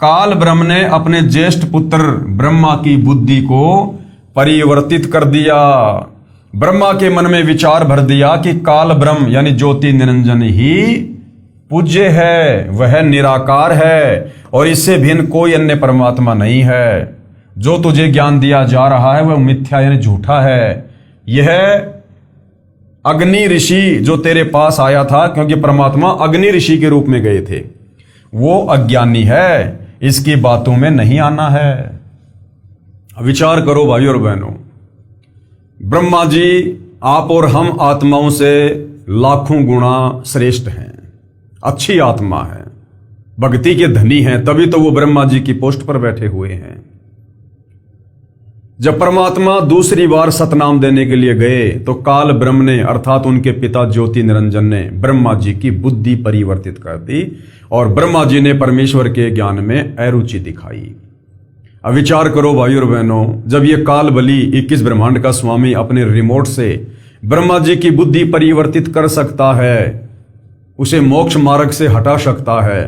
काल ब्रह्म ने अपने ज्येष्ठ पुत्र ब्रह्मा की बुद्धि को परिवर्तित कर दिया। ब्रह्मा के मन में विचार भर दिया कि काल ब्रह्म यानी ज्योति निरंजन ही पूज्य है, वह निराकार है और इससे भिन्न कोई अन्य परमात्मा नहीं है। जो तुझे ज्ञान दिया जा रहा है वह मिथ्या यानी झूठा है। यह अग्नि ऋषि जो तेरे पास आया था, क्योंकि परमात्मा अग्नि ऋषि के रूप में गए थे, वो अज्ञानी है, इसकी बातों में नहीं आना है। विचार करो भाइयों और बहनों, ब्रह्मा जी आप और हम आत्माओं से लाखों गुना श्रेष्ठ हैं, अच्छी आत्मा है, भक्ति के धनी हैं, तभी तो वो ब्रह्मा जी की पोस्ट पर बैठे हुए हैं। जब परमात्मा दूसरी बार सतनाम देने के लिए गए तो काल ब्रह्म ने अर्थात उनके पिता ज्योति निरंजन ने ब्रह्मा जी की बुद्धि परिवर्तित कर दी और ब्रह्मा जी ने परमेश्वर के ज्ञान में अरुचि दिखाई। अब विचार करो भाइयों और बहनों, जब ये काल बली 21 ब्रह्मांड का स्वामी अपने रिमोट से ब्रह्मा जी की बुद्धि परिवर्तित कर सकता है, उसे मोक्ष मार्ग से हटा सकता है,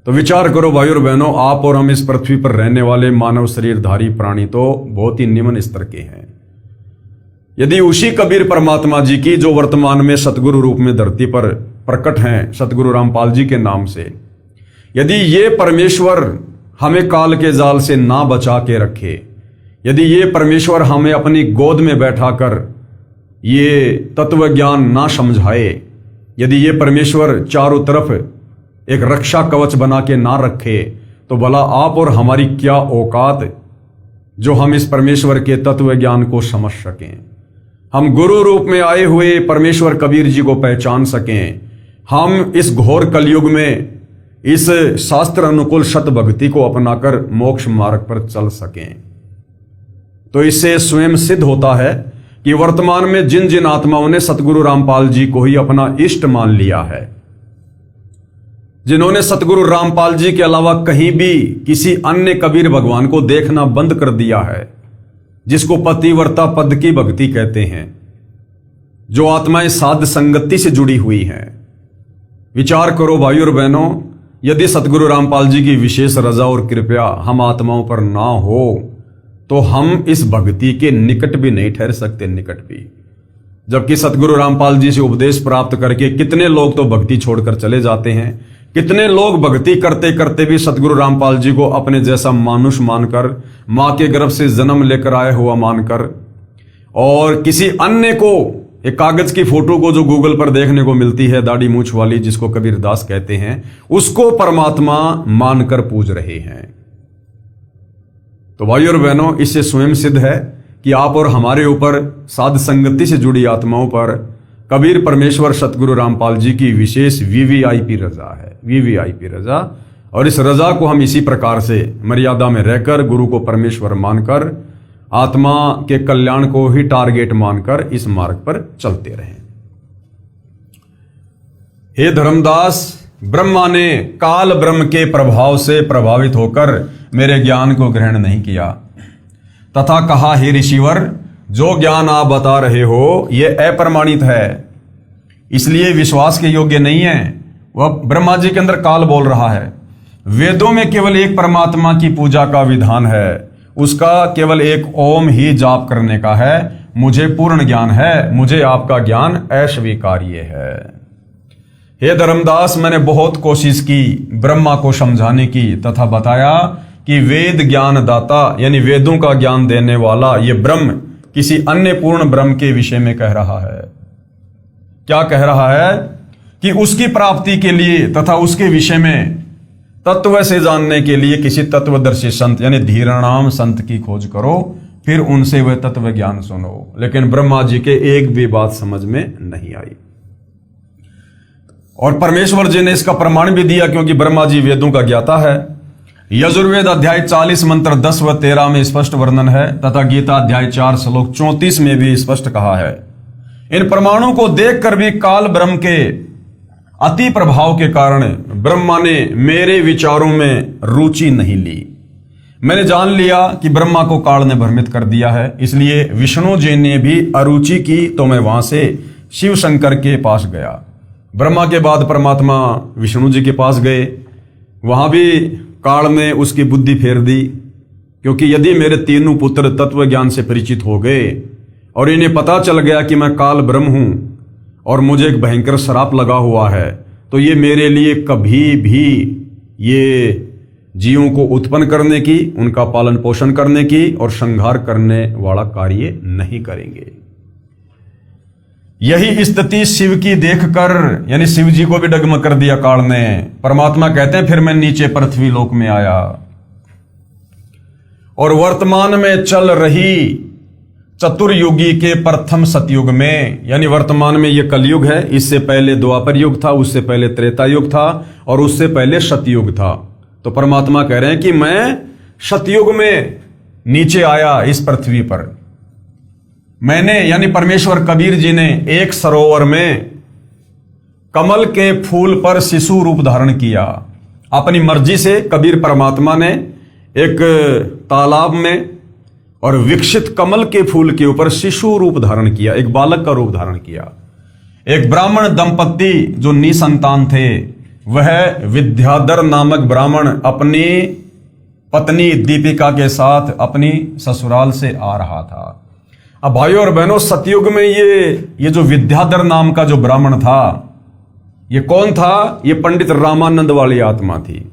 तो विचार करो भाइयों और बहनों, आप और हम इस पृथ्वी पर रहने वाले मानव शरीरधारी प्राणी तो बहुत ही निम्न स्तर के हैं। यदि उसी कबीर परमात्मा जी की जो वर्तमान में सतगुरु रूप में धरती पर प्रकट हैं, सतगुरु रामपाल जी के नाम से, यदि ये परमेश्वर हमें काल के जाल से ना बचा के रखे, यदि ये परमेश्वर हमें अपनी गोद में बैठाकर ये तत्व ज्ञान ना समझाए, यदि ये परमेश्वर चारों तरफ एक रक्षा कवच बना के ना रखे, तो भला आप और हमारी क्या औकात जो हम इस परमेश्वर के तत्व ज्ञान को समझ सकें, हम गुरु रूप में आए हुए परमेश्वर कबीर जी को पहचान सकें, हम इस घोर कलयुग में इस शास्त्र अनुकूल सत भक्ति को अपनाकर मोक्ष मार्ग पर चल सकें। तो इससे स्वयं सिद्ध होता है कि वर्तमान में जिन जिन आत्माओं ने सतगुरु रामपाल जी को ही अपना इष्ट मान लिया है, जिन्होंने सतगुरु रामपाल जी के अलावा कहीं भी किसी अन्य कबीर भगवान को देखना बंद कर दिया है, जिसको पतिव्रता पद की भक्ति कहते हैं, जो आत्माएं साध संगति से जुड़ी हुई हैं। विचार करो भाइयों और बहनों, यदि सतगुरु रामपाल जी की विशेष रजा और कृपया हम आत्माओं पर ना हो तो हम इस भक्ति के निकट भी नहीं ठहर सकते, निकट भी। जबकि सतगुरु रामपाल जी से उपदेश प्राप्त करके कितने लोग तो भक्ति छोड़कर चले जाते हैं, कितने लोग भक्ति करते करते भी सतगुरु रामपाल जी को अपने जैसा मानुष मानकर, मां के गर्भ से जन्म लेकर आया हुआ मानकर, और किसी अन्य को, एक कागज की फोटो को जो गूगल पर देखने को मिलती है दाढ़ी मूछ वाली, जिसको कबीरदास कहते हैं, उसको परमात्मा मानकर पूज रहे हैं। तो भाइयों और बहनों, इससे स्वयं सिद्ध है कि आप और हमारे ऊपर साध संगति से जुड़ी आत्माओं पर कबीर परमेश्वर सतगुरु रामपाल जी की विशेष वीवीआईपी रजा है, वीवीआईपी रजा। और इस रजा को हम इसी प्रकार से मर्यादा में रहकर, गुरु को परमेश्वर मानकर, आत्मा के कल्याण को ही टारगेट मानकर इस मार्ग पर चलते रहें। हे धर्मदास, ब्रह्मा ने काल ब्रह्म के प्रभाव से प्रभावित होकर मेरे ज्ञान को ग्रहण नहीं किया तथा कहा, हे ऋषिवर, जो ज्ञान आप बता रहे हो यह अप्रमाणित है, इसलिए विश्वास के योग्य नहीं है। वह ब्रह्मा जी के अंदर काल बोल रहा है, वेदों में केवल एक परमात्मा की पूजा का विधान है, उसका केवल एक ओम ही जाप करने का है, मुझे पूर्ण ज्ञान है, मुझे आपका ज्ञान अस्वीकार्य है। हे धर्मदास, मैंने बहुत कोशिश की ब्रह्मा को समझाने की तथा बताया कि वेद ज्ञान दाता यानी वेदों का ज्ञान देने वाला ये ब्रह्म किसी अन्य पूर्ण ब्रह्म के विषय में कह रहा है। क्या कह रहा है कि उसकी प्राप्ति के लिए तथा उसके विषय में तत्व से जानने के लिए किसी तत्वदर्शी संत यानी धीराणाम संत की खोज करो, फिर उनसे वह तत्व ज्ञान सुनो। लेकिन ब्रह्मा जी के एक भी बात समझ में नहीं आई और परमेश्वर जी ने इसका प्रमाण भी दिया, क्योंकि ब्रह्मा जी वेदों का ज्ञाता है। यजुर्वेद अध्याय 40 मंत्र 10 व 13 में स्पष्ट वर्णन है तथा गीता अध्याय 4 श्लोक 34 में भी स्पष्ट कहा है। इन प्रमाणों को देखकर भी काल ब्रह्म के अति प्रभाव के कारण ब्रह्मा ने मेरे विचारों में रुचि नहीं ली। मैंने जान लिया कि ब्रह्मा को काल ने भ्रमित कर दिया है, इसलिए विष्णु जी ने भी अरुचि की, तो मैं वहां से शिव शंकर के पास गया। ब्रह्मा के बाद परमात्मा विष्णु जी के पास गए, वहां भी काल ने उसकी बुद्धि फेर दी, क्योंकि यदि मेरे तीनों पुत्र तत्व ज्ञान से परिचित हो गए और इन्हें पता चल गया कि मैं काल ब्रह्म हूं और मुझे एक भयंकर श्राप लगा हुआ है, तो ये मेरे लिए कभी भी ये जीवों को उत्पन्न करने की, उनका पालन पोषण करने की और संहार करने वाला कार्य नहीं करेंगे। यही स्थिति शिव की देखकर, यानी शिव जी को भी डगमग कर दिया काल ने। परमात्मा कहते हैं फिर मैं नीचे पृथ्वी लोक में आया और वर्तमान में चल रही चतुर्युगी के प्रथम सतयुग में, यानी वर्तमान में यह कलयुग है, इससे पहले द्वापर युग था, उससे पहले त्रेता युग था और उससे पहले सतयुग था। तो परमात्मा कह रहे हैं कि मैं सतयुग में नीचे आया इस पृथ्वी पर। मैंने, यानी परमेश्वर कबीर जी ने एक सरोवर में कमल के फूल पर शिशु रूप धारण किया। अपनी मर्जी से कबीर परमात्मा ने एक तालाब में और विकसित कमल के फूल के ऊपर शिशु रूप धारण किया, एक बालक का रूप धारण किया। एक ब्राह्मण दंपत्ति जो निसंतान थे, वह विद्याधर नामक ब्राह्मण अपनी पत्नी दीपिका के साथ अपनी ससुराल से आ रहा था। अब भाइयों और बहनों, सतयुग में ये जो विद्याधर नाम का जो ब्राह्मण था, ये कौन था? ये पंडित रामानंद वाली आत्मा थी।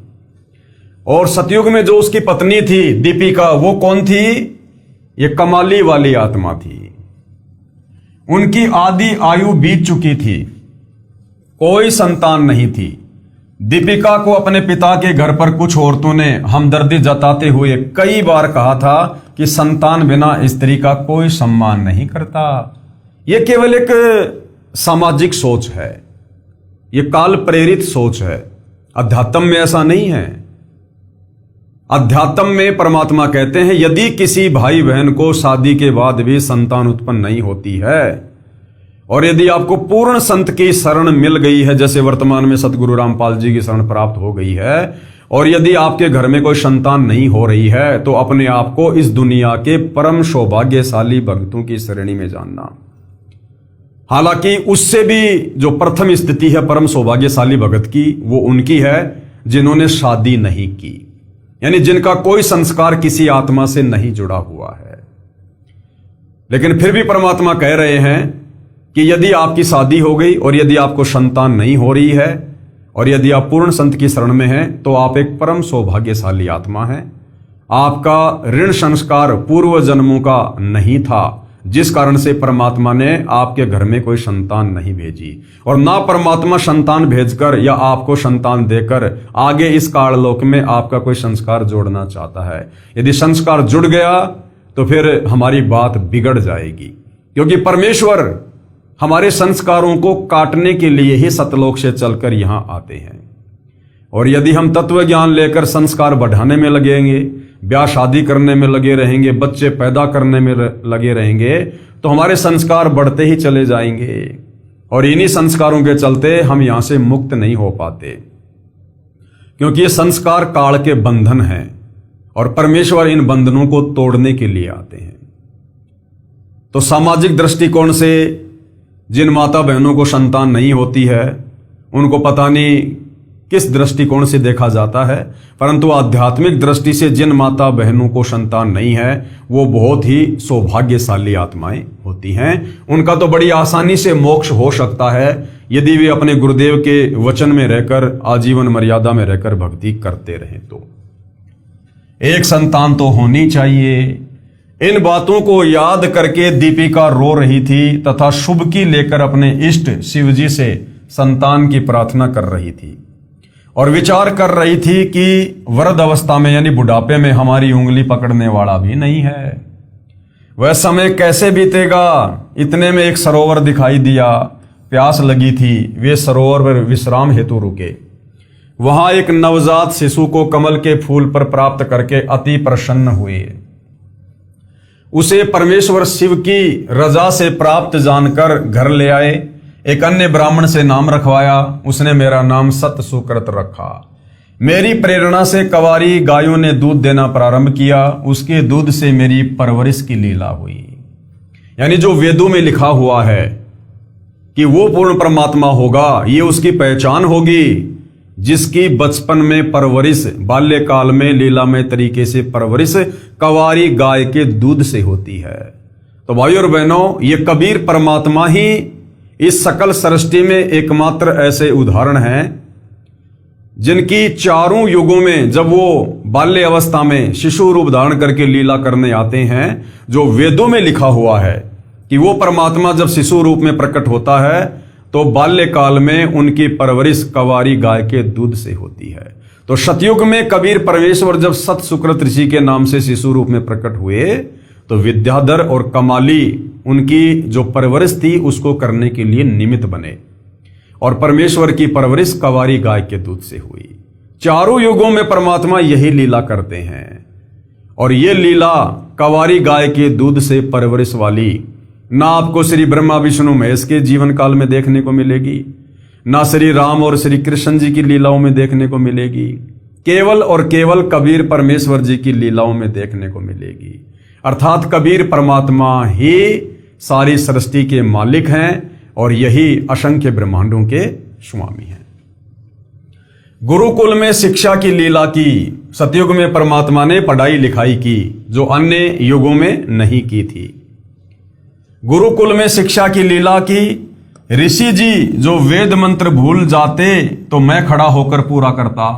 और सतयुग में जो उसकी पत्नी थी दीपिका, वो कौन थी? ये कमाली वाली आत्मा थी। उनकी आधी आयु बीत चुकी थी, कोई संतान नहीं थी। दीपिका को अपने पिता के घर पर कुछ औरतों ने हमदर्दी जताते हुए कई बार कहा था कि संतान बिना स्त्री का कोई सम्मान नहीं करता। यह केवल एक सामाजिक सोच है, यह काल प्रेरित सोच है। अध्यात्म में ऐसा नहीं है। अध्यात्म में परमात्मा कहते हैं यदि किसी भाई बहन को शादी के बाद भी संतान उत्पन्न नहीं होती है और यदि आपको पूर्ण संत की शरण मिल गई है, जैसे वर्तमान में सतगुरु रामपाल जी की शरण प्राप्त हो गई है, और यदि आपके घर में कोई संतान नहीं हो रही है, तो अपने आप को इस दुनिया के परम सौभाग्यशाली भक्तों की श्रेणी में जानना। हालांकि उससे भी जो प्रथम स्थिति है परम सौभाग्यशाली भगत की, वो उनकी है जिन्होंने शादी नहीं की, यानी जिनका कोई संस्कार किसी आत्मा से नहीं जुड़ा हुआ है। लेकिन फिर भी परमात्मा कह रहे हैं कि यदि आपकी शादी हो गई और यदि आपको संतान नहीं हो रही है और यदि आप पूर्ण संत की शरण में हैं, तो आप एक परम सौभाग्यशाली आत्मा हैं। आपका ऋण संस्कार पूर्व जन्मों का नहीं था, जिस कारण से परमात्मा ने आपके घर में कोई संतान नहीं भेजी, और ना परमात्मा संतान भेजकर या आपको संतान देकर आगे इस काललोक में आपका कोई संस्कार जोड़ना चाहता है। यदि संस्कार जुड़ गया तो फिर हमारी बात बिगड़ जाएगी, क्योंकि परमेश्वर हमारे संस्कारों को काटने के लिए ही सतलोक से चलकर यहां आते हैं। और यदि हम तत्व ज्ञान लेकर संस्कार बढ़ाने में लगेंगे, ब्याह शादी करने में लगे रहेंगे, बच्चे पैदा करने में लगे रहेंगे, तो हमारे संस्कार बढ़ते ही चले जाएंगे और इन्हीं संस्कारों के चलते हम यहां से मुक्त नहीं हो पाते, क्योंकि ये संस्कार काल के बंधन हैं और परमेश्वर इन बंधनों को तोड़ने के लिए आते हैं। तो सामाजिक दृष्टिकोण से जिन माता बहनों को संतान नहीं होती है, उनको पता नहीं किस दृष्टिकोण से देखा जाता है, परंतु आध्यात्मिक दृष्टि से जिन माता बहनों को संतान नहीं है, वो बहुत ही सौभाग्यशाली आत्माएं होती हैं। उनका तो बड़ी आसानी से मोक्ष हो सकता है यदि वे अपने गुरुदेव के वचन में रहकर, आजीवन मर्यादा में रहकर भक्ति करते रहें। तो एक संतान तो होनी चाहिए। इन बातों को याद करके दीपिका रो रही थी तथा शुभकी लेकर अपने इष्ट शिवजी से संतान की प्रार्थना कर रही थी और विचार कर रही थी कि वृद्ध अवस्था में, यानी बुढ़ापे में, हमारी उंगली पकड़ने वाला भी नहीं है। वह समय कैसे बीतेगा? इतने में एक सरोवर दिखाई दिया, प्यास लगी थी। वे सरोवर पर विश्राम हेतु रुके। वहां एक नवजात शिशु को कमल के फूल पर प्राप्त करके अति प्रसन्न हुए। उसे परमेश्वर शिव की रजा से प्राप्त जानकर घर ले आए। एक अन्य ब्राह्मण से नाम रखवाया। उसने मेरा नाम सत सुकृत रखा। मेरी प्रेरणा से कवारी गायों ने दूध देना प्रारंभ किया। उसके दूध से मेरी परवरिश की लीला हुई। यानी जो वेदों में लिखा हुआ है कि वो पूर्ण परमात्मा होगा, ये उसकी पहचान होगी, जिसकी बचपन में परवरिश, बाल्यकाल में लीलामय तरीके से परवरिश कवारी गाय के दूध से होती है। तो भाइयों और बहनों, ये कबीर परमात्मा ही इस सकल सृष्टि में एकमात्र ऐसे उदाहरण हैं जिनकी चारों युगों में जब वो बाल्य अवस्था में शिशु रूप धारण करके लीला करने आते हैं, जो वेदों में लिखा हुआ है कि वो परमात्मा जब शिशु रूप में प्रकट होता है तो बाल्यकाल में उनकी परवरिश कंवारी गाय के दूध से होती है। तो सतयुग में कबीर परमेश्वर जब सत सुकृत ऋषि के नाम से शिशु रूप में प्रकट हुए तो विद्याधर और कमाली उनकी जो परवरिश थी उसको करने के लिए निमित्त बने, और परमेश्वर की परवरिश कंवारी गाय के दूध से हुई। चारों युगों में परमात्मा यही लीला करते हैं, और ये लीला कंवारी गाय के दूध से परवरिश वाली ना आपको श्री ब्रह्मा विष्णु महेश के जीवन काल में देखने को मिलेगी, ना श्री राम और श्री कृष्ण जी की लीलाओं में देखने को मिलेगी, केवल और केवल कबीर परमेश्वर जी की लीलाओं में देखने को मिलेगी। अर्थात कबीर परमात्मा ही सारी सृष्टि के मालिक हैं और यही असंख्य ब्रह्मांडों के स्वामी हैं। गुरुकुल में शिक्षा की लीला की सतयुग में परमात्मा ने पढ़ाई लिखाई की, जो अन्य युगों में नहीं की थी। गुरुकुल में शिक्षा की लीला की, ऋषि जी जो वेद मंत्र भूल जाते तो मैं खड़ा होकर पूरा करता।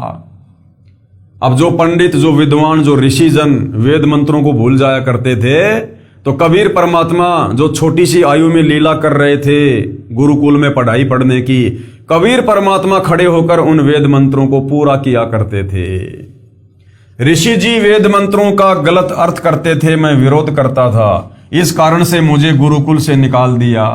अब जो पंडित, जो विद्वान, जो ऋषि जन वेद मंत्रों को भूल जाया करते थे, तो कबीर परमात्मा जो छोटी सी आयु में लीला कर रहे थे गुरुकुल में पढ़ाई पढ़ने की, कबीर परमात्मा खड़े होकर उन वेद मंत्रों को पूरा किया करते थे। ऋषि जी वेद मंत्रों का गलत अर्थ करते थे, मैं विरोध करता था, इस कारण से मुझे गुरुकुल से निकाल दिया।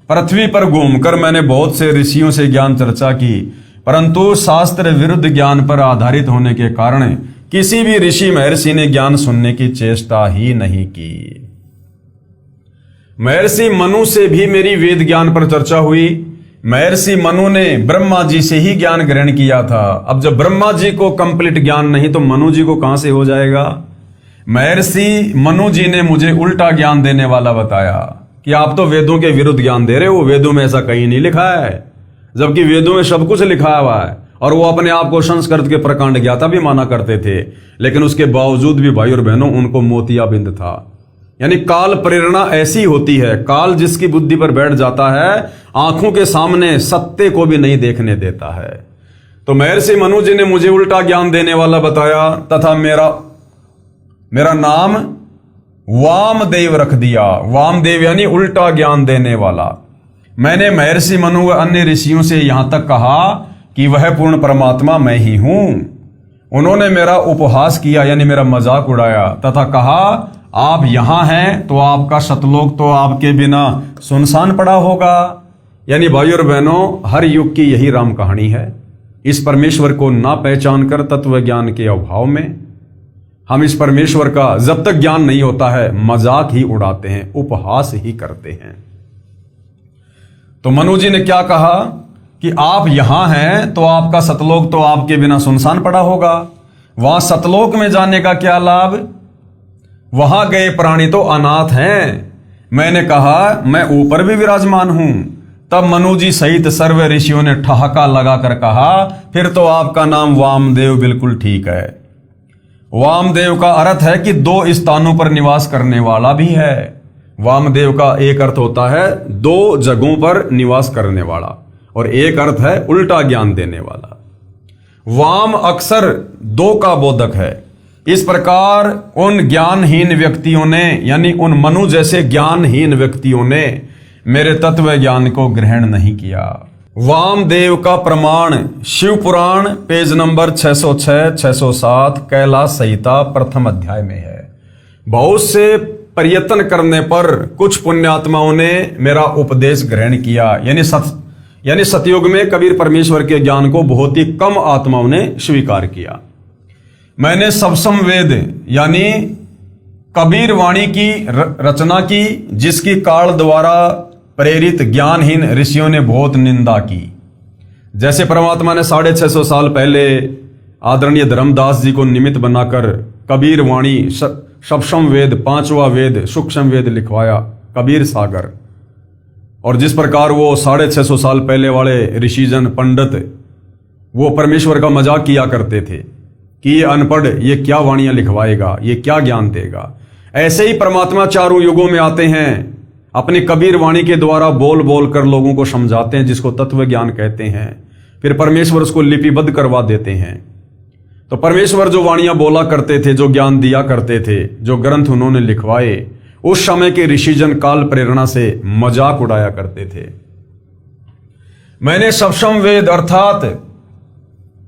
पृथ्वी पर घूमकर मैंने बहुत से ऋषियों से ज्ञान चर्चा की, परंतु शास्त्र विरुद्ध ज्ञान पर आधारित होने के कारण किसी भी ऋषि महर्षि ने ज्ञान सुनने की चेष्टा ही नहीं की। महर्षि मनु से भी मेरी वेद ज्ञान पर चर्चा हुई। महर्षि मनु ने ब्रह्मा जी से ही ज्ञान ग्रहण किया था। अब जब ब्रह्मा जी को कंप्लीट ज्ञान नहीं तो मनु जी को कहां से हो जाएगा। महर्षि मनु जी ने मुझे उल्टा ज्ञान देने वाला बताया कि आप तो वेदों के विरुद्ध ज्ञान दे रहे हो, वेदों में ऐसा कहीं नहीं लिखा है, जबकि वेदों में सब कुछ लिखा हुआ है। और वो अपने आप को संस्कृत के प्रकांड ज्ञाता भी माना करते थे, लेकिन उसके बावजूद भी भाई और बहनों उनको मोतियाबिंद था। यानी काल प्रेरणा ऐसी होती है, काल जिसकी बुद्धि पर बैठ जाता है आंखों के सामने सत्य को भी नहीं देखने देता है। तो महर्षि मनु जी ने मुझे उल्टा ज्ञान देने वाला बताया तथा मेरा नाम वामदेव रख दिया। वामदेव यानी उल्टा ज्ञान देने वाला। मैंने महर्षि मनु व अन्य ऋषियों से यहां तक कहा कि वह पूर्ण परमात्मा मैं ही हूं। उन्होंने मेरा उपहास किया, यानी मेरा मजाक उड़ाया तथा कहा आप यहां हैं तो आपका सतलोक तो आपके बिना सुनसान पड़ा होगा। यानी भाई और बहनों, हर युग की यही राम कहानी है। इस परमेश्वर को ना पहचान कर तत्व ज्ञान के अभाव में हम इस परमेश्वर का जब तक ज्ञान नहीं होता है मजाक ही उड़ाते हैं, उपहास ही करते हैं। तो मनु जी ने क्या कहा कि आप यहां हैं तो आपका सतलोक तो आपके बिना सुनसान पड़ा होगा। वहां सतलोक में जाने का क्या लाभ, वहां गए प्राणी तो अनाथ हैं। मैंने कहा मैं ऊपर भी विराजमान हूं। तब मनु जी सहित सर्व ऋषियों ने ठहाका लगाकर कहा फिर तो आपका नाम वामदेव बिल्कुल ठीक है। वामदेव का अर्थ है कि दो स्थानों पर निवास करने वाला भी है। वामदेव का एक अर्थ होता है दो जगहों पर निवास करने वाला, और एक अर्थ है उल्टा ज्ञान देने वाला। वाम अक्सर दो का बोधक है। इस प्रकार उन ज्ञानहीन व्यक्तियों ने, यानी उन मनु जैसे ज्ञानहीन व्यक्तियों ने मेरे तत्व ज्ञान को ग्रहण नहीं किया। वामदेव का प्रमाण शिव पुराण पेज नंबर 606, 607 कैलाश संहिता प्रथम अध्याय में है। बहुत से प्रयत्न करने पर कुछ पुण्यात्माओं ने मेरा उपदेश ग्रहण किया। यानी सतयुग में कबीर परमेश्वर के ज्ञान को बहुत ही कम आत्माओं ने स्वीकार किया। मैंने सप्तम वेद यानी कबीर वाणी की रचना की, जिसकी काल द्वारा प्रेरित ज्ञानहीन ऋषियों ने बहुत निंदा की। जैसे परमात्मा ने 650 साल पहले आदरणीय धर्मदास जी को निमित्त बनाकर कबीर वाणी सप्तम वेद, पांचवा वेद, सूक्ष्म वेद लिखवाया, कबीर सागर। और जिस प्रकार वो 650 साल पहले वाले ऋषिजन पंडित वो परमेश्वर का मजाक किया करते थे कि ये अनपढ़, ये क्या वाणियां लिखवाएगा, ये क्या ज्ञान देगा। ऐसे ही परमात्मा चारों युगों में आते हैं, अपनी कबीर वाणी के द्वारा बोल बोल कर लोगों को समझाते हैं, जिसको तत्व ज्ञान कहते हैं। फिर परमेश्वर उसको लिपिबद्ध करवा देते हैं। तो परमेश्वर जो वाणियां बोला करते थे, जो ज्ञान दिया करते थे, जो ग्रंथ उन्होंने लिखवाए, उस समय के ऋषिजन काल प्रेरणा से मजाक उड़ाया करते थे। मैंने सप्तम वेद अर्थात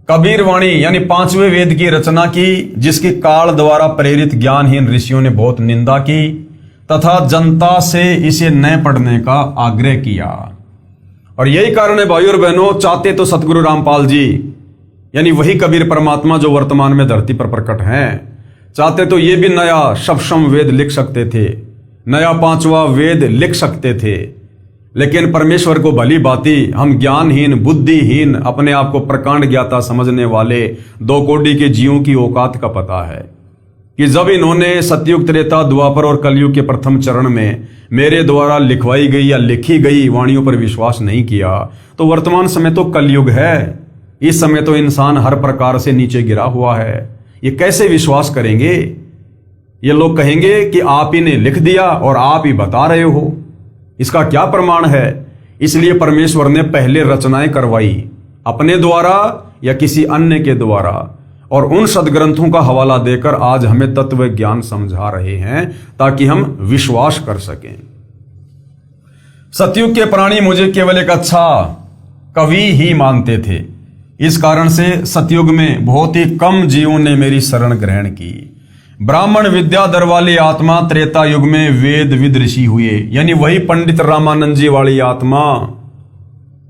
कबीर वाणी यानी 5वें वेद की रचना की, जिसकी काल द्वारा प्रेरित ज्ञानहीन ऋषियों ने बहुत निंदा की तथा जनता से इसे न पढ़ने का आग्रह किया। और यही कारण है भाइयों और बहनों, चाहते तो सतगुरु रामपाल जी यानी वही कबीर परमात्मा जो वर्तमान में धरती पर प्रकट हैं, चाहते तो ये भी नया सप्तम वेद लिख सकते थे, नया 5वां वेद लिख सकते थे। लेकिन परमेश्वर को भली भांति हम ज्ञानहीन, बुद्धिहीन, अपने आप को प्रकांड ज्ञाता समझने वाले 2 कोटि के जीवों की औकात का पता है कि जब इन्होंने सतयुग, त्रेता, द्वापर और कलयुग के प्रथम चरण में मेरे द्वारा लिखवाई गई या लिखी गई वाणियों पर विश्वास नहीं किया, तो वर्तमान समय तो कलयुग है। इस समय तो इंसान हर प्रकार से नीचे गिरा हुआ है। ये कैसे विश्वास करेंगे? ये लोग कहेंगे कि आप ही ने लिख दिया और आप ही बता रहे हो, इसका क्या प्रमाण है? इसलिए परमेश्वर ने पहले रचनाएं करवाई, अपने द्वारा या किसी अन्य के द्वारा, और उन सदग्रंथों का हवाला देकर आज हमें तत्व ज्ञान समझा रहे हैं ताकि हम विश्वास कर सकें। सतयुग के प्राणी मुझे केवल एक अच्छा कवि ही मानते थे। इस कारण से सतयुग में बहुत ही कम जीवों ने मेरी शरण ग्रहण की। ब्राह्मण विद्याधर वाली आत्मा त्रेता युग में वेद विद ऋषि हुए, यानी वही पंडित रामानंद जी वाली आत्मा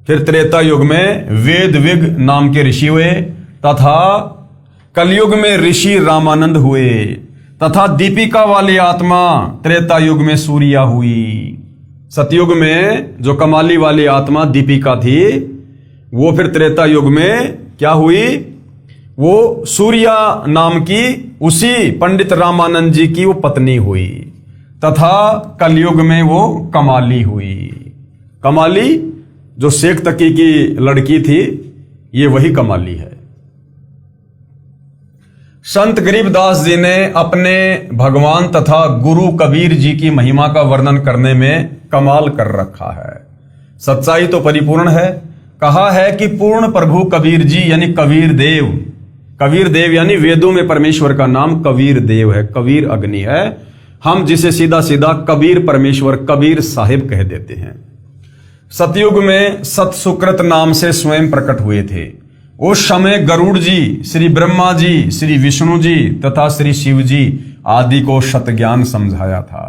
फिर त्रेता युग में वेद विग नाम के ऋषि हुए, तथा कलयुग में ऋषि रामानंद हुए, तथा दीपिका वाली आत्मा त्रेता युग में सूर्या हुई। सतयुग में जो कमाली वाली आत्मा दीपिका थी, वो फिर त्रेता युग में क्या हुई? वो सूर्या नाम की उसी पंडित रामानंद जी की वो पत्नी हुई, तथा कलयुग में वो कमाली हुई। कमाली जो शेख तकी की लड़की थी, ये वही कमाली है। संत गरीबदास जी ने अपने भगवान तथा गुरु कबीर जी की महिमा का वर्णन करने में कमाल कर रखा है। सच्चाई तो परिपूर्ण है। कहा है कि पूर्ण प्रभु कबीर जी यानी कबीर देव, कबीर देव यानी वेदों में परमेश्वर का नाम कबीर देव है, कबीर अग्नि है। हम जिसे सीधा सीधा कबीर परमेश्वर, कबीर साहिब कह देते हैं। सतयुग में सत सुकृत नाम से स्वयं प्रकट हुए थे। उस समय गरुड़ जी, श्री ब्रह्मा जी, श्री विष्णु जी तथा श्री शिव जी आदि को सत ज्ञान समझाया था।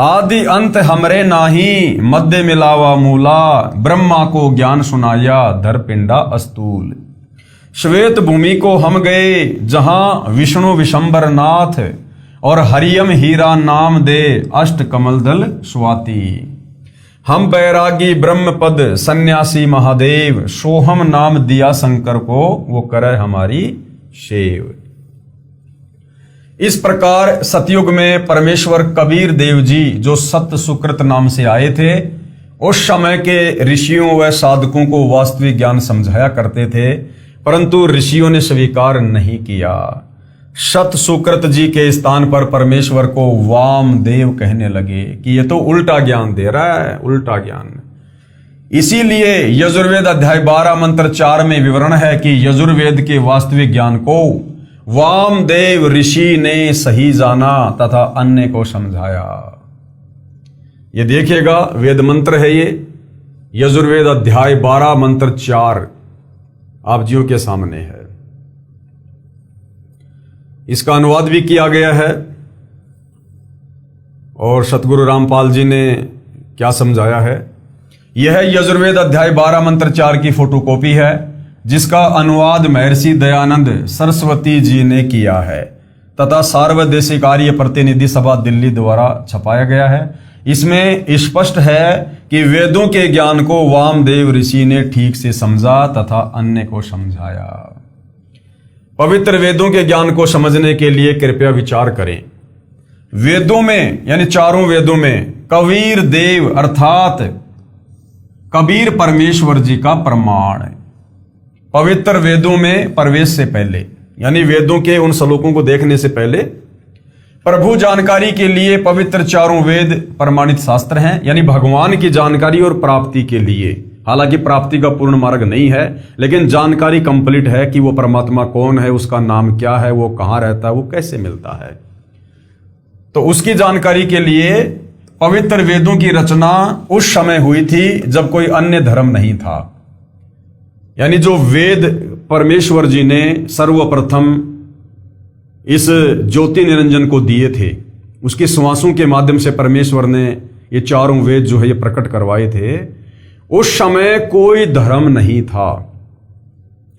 आदि अंत हमरे नाही, मध्य मिलावा मूला, ब्रह्मा को ज्ञान सुनाया धर पिंडा अस्तूल। श्वेत भूमि को हम गए जहां विष्णु विशंबर नाथ, और हरियम हीरा नाम दे अष्ट कमल दल स्वाति। हम बैरागी ब्रह्म पद सन्यासी महादेव, सोहम नाम दिया शंकर को वो करे हमारी सेव। इस प्रकार सतयुग में परमेश्वर कबीर देव जी जो सत्य सुकृत नाम से आए थे, उस समय के ऋषियों व साधकों को वास्तविक ज्ञान समझाया करते थे, परंतु ऋषियों ने स्वीकार नहीं किया। सत सुकृत जी के स्थान पर परमेश्वर को वामदेव कहने लगे कि ये तो उल्टा ज्ञान दे रहा है, उल्टा ज्ञान। इसीलिए यजुर्वेद अध्याय 12 मंत्र 4 में विवरण है कि यजुर्वेद के वास्तविक ज्ञान को वामदेव ऋषि ने सही जाना तथा अन्य को समझाया। ये देखिएगा, वेद मंत्र है ये, यजुर्वेद अध्याय 12 मंत्र 4 आप जियों के सामने है। इसका अनुवाद भी किया गया है और सतगुरु रामपाल जी ने क्या समझाया है। यह यजुर्वेद अध्याय 12 मंत्र 4 की फोटोकॉपी है, जिसका अनुवाद महर्षि दयानंद सरस्वती जी ने किया है तथा सार्वदेशिक आर्य प्रतिनिधि सभा दिल्ली द्वारा छपाया गया है। इसमें स्पष्ट है कि वेदों के ज्ञान को वामदेव ऋषि ने ठीक से समझा तथा अन्य को समझाया। पवित्र वेदों के ज्ञान को समझने के लिए कृपया विचार करें। वेदों में यानी चारों वेदों में कबीर देव अर्थात कबीर परमेश्वर जी का प्रमाण है। पवित्र वेदों में प्रवेश से पहले यानी वेदों के उन श्लोकों को देखने से पहले प्रभु जानकारी के लिए पवित्र चारों वेद प्रमाणित शास्त्र हैं, यानी भगवान की जानकारी और प्राप्ति के लिए। हालांकि प्राप्ति का पूर्ण मार्ग नहीं है, लेकिन जानकारी कंप्लीट है कि वो परमात्मा कौन है, उसका नाम क्या है, वो कहाँ रहता है, वो कैसे मिलता है। तो उसकी जानकारी के लिए पवित्र वेदों की रचना उस समय हुई थी जब कोई अन्य धर्म नहीं था। यानी जो वेद परमेश्वर जी ने सर्वप्रथम इस ज्योति निरंजन को दिए थे, उसकी श्वासों के माध्यम से परमेश्वर ने ये चारों वेद जो है ये प्रकट करवाए थे। उस समय कोई धर्म नहीं था,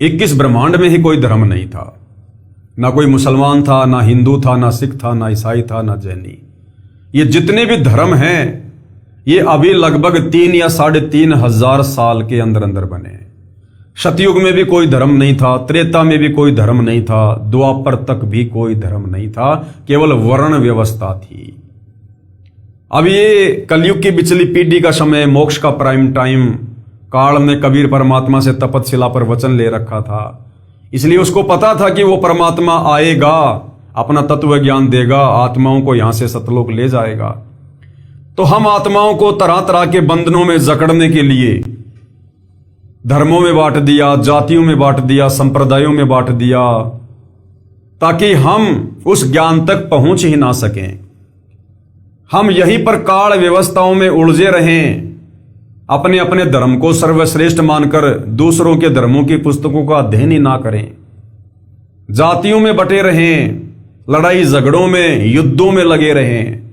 21 ब्रह्मांड में ही कोई धर्म नहीं था। ना कोई मुसलमान था, ना हिंदू था, ना सिख था, ना ईसाई था, ना जैनी। ये जितने भी धर्म हैं ये अभी लगभग 3 या 3.5 हजार साल के अंदर अंदर बने हैं। सतयुग में भी कोई धर्म नहीं था, त्रेता में भी कोई धर्म नहीं था, द्वापर तक भी कोई धर्म नहीं था, केवल वर्ण व्यवस्था थी। अब ये कलयुग की पिछली पीढ़ी का समय, मोक्ष का प्राइम टाइम काल में कबीर परमात्मा से तपतशिला पर वचन ले रखा था। इसलिए उसको पता था कि वो परमात्मा आएगा, अपना तत्व ज्ञान देगा, आत्माओं को यहां से सतलोक ले जाएगा। तो हम आत्माओं को तरह तरह के बंधनों में जकड़ने के लिए धर्मों में बांट दिया, जातियों में बांट दिया, संप्रदायों में बांट दिया, ताकि हम उस ज्ञान तक पहुंच ही ना सकें। हम यहीं पर काल व्यवस्थाओं में उलझे रहें, अपने अपने धर्म को सर्वश्रेष्ठ मानकर दूसरों के धर्मों की पुस्तकों का अध्ययन ही ना करें, जातियों में बटे रहें, लड़ाई झगड़ों में, युद्धों में लगे रहें,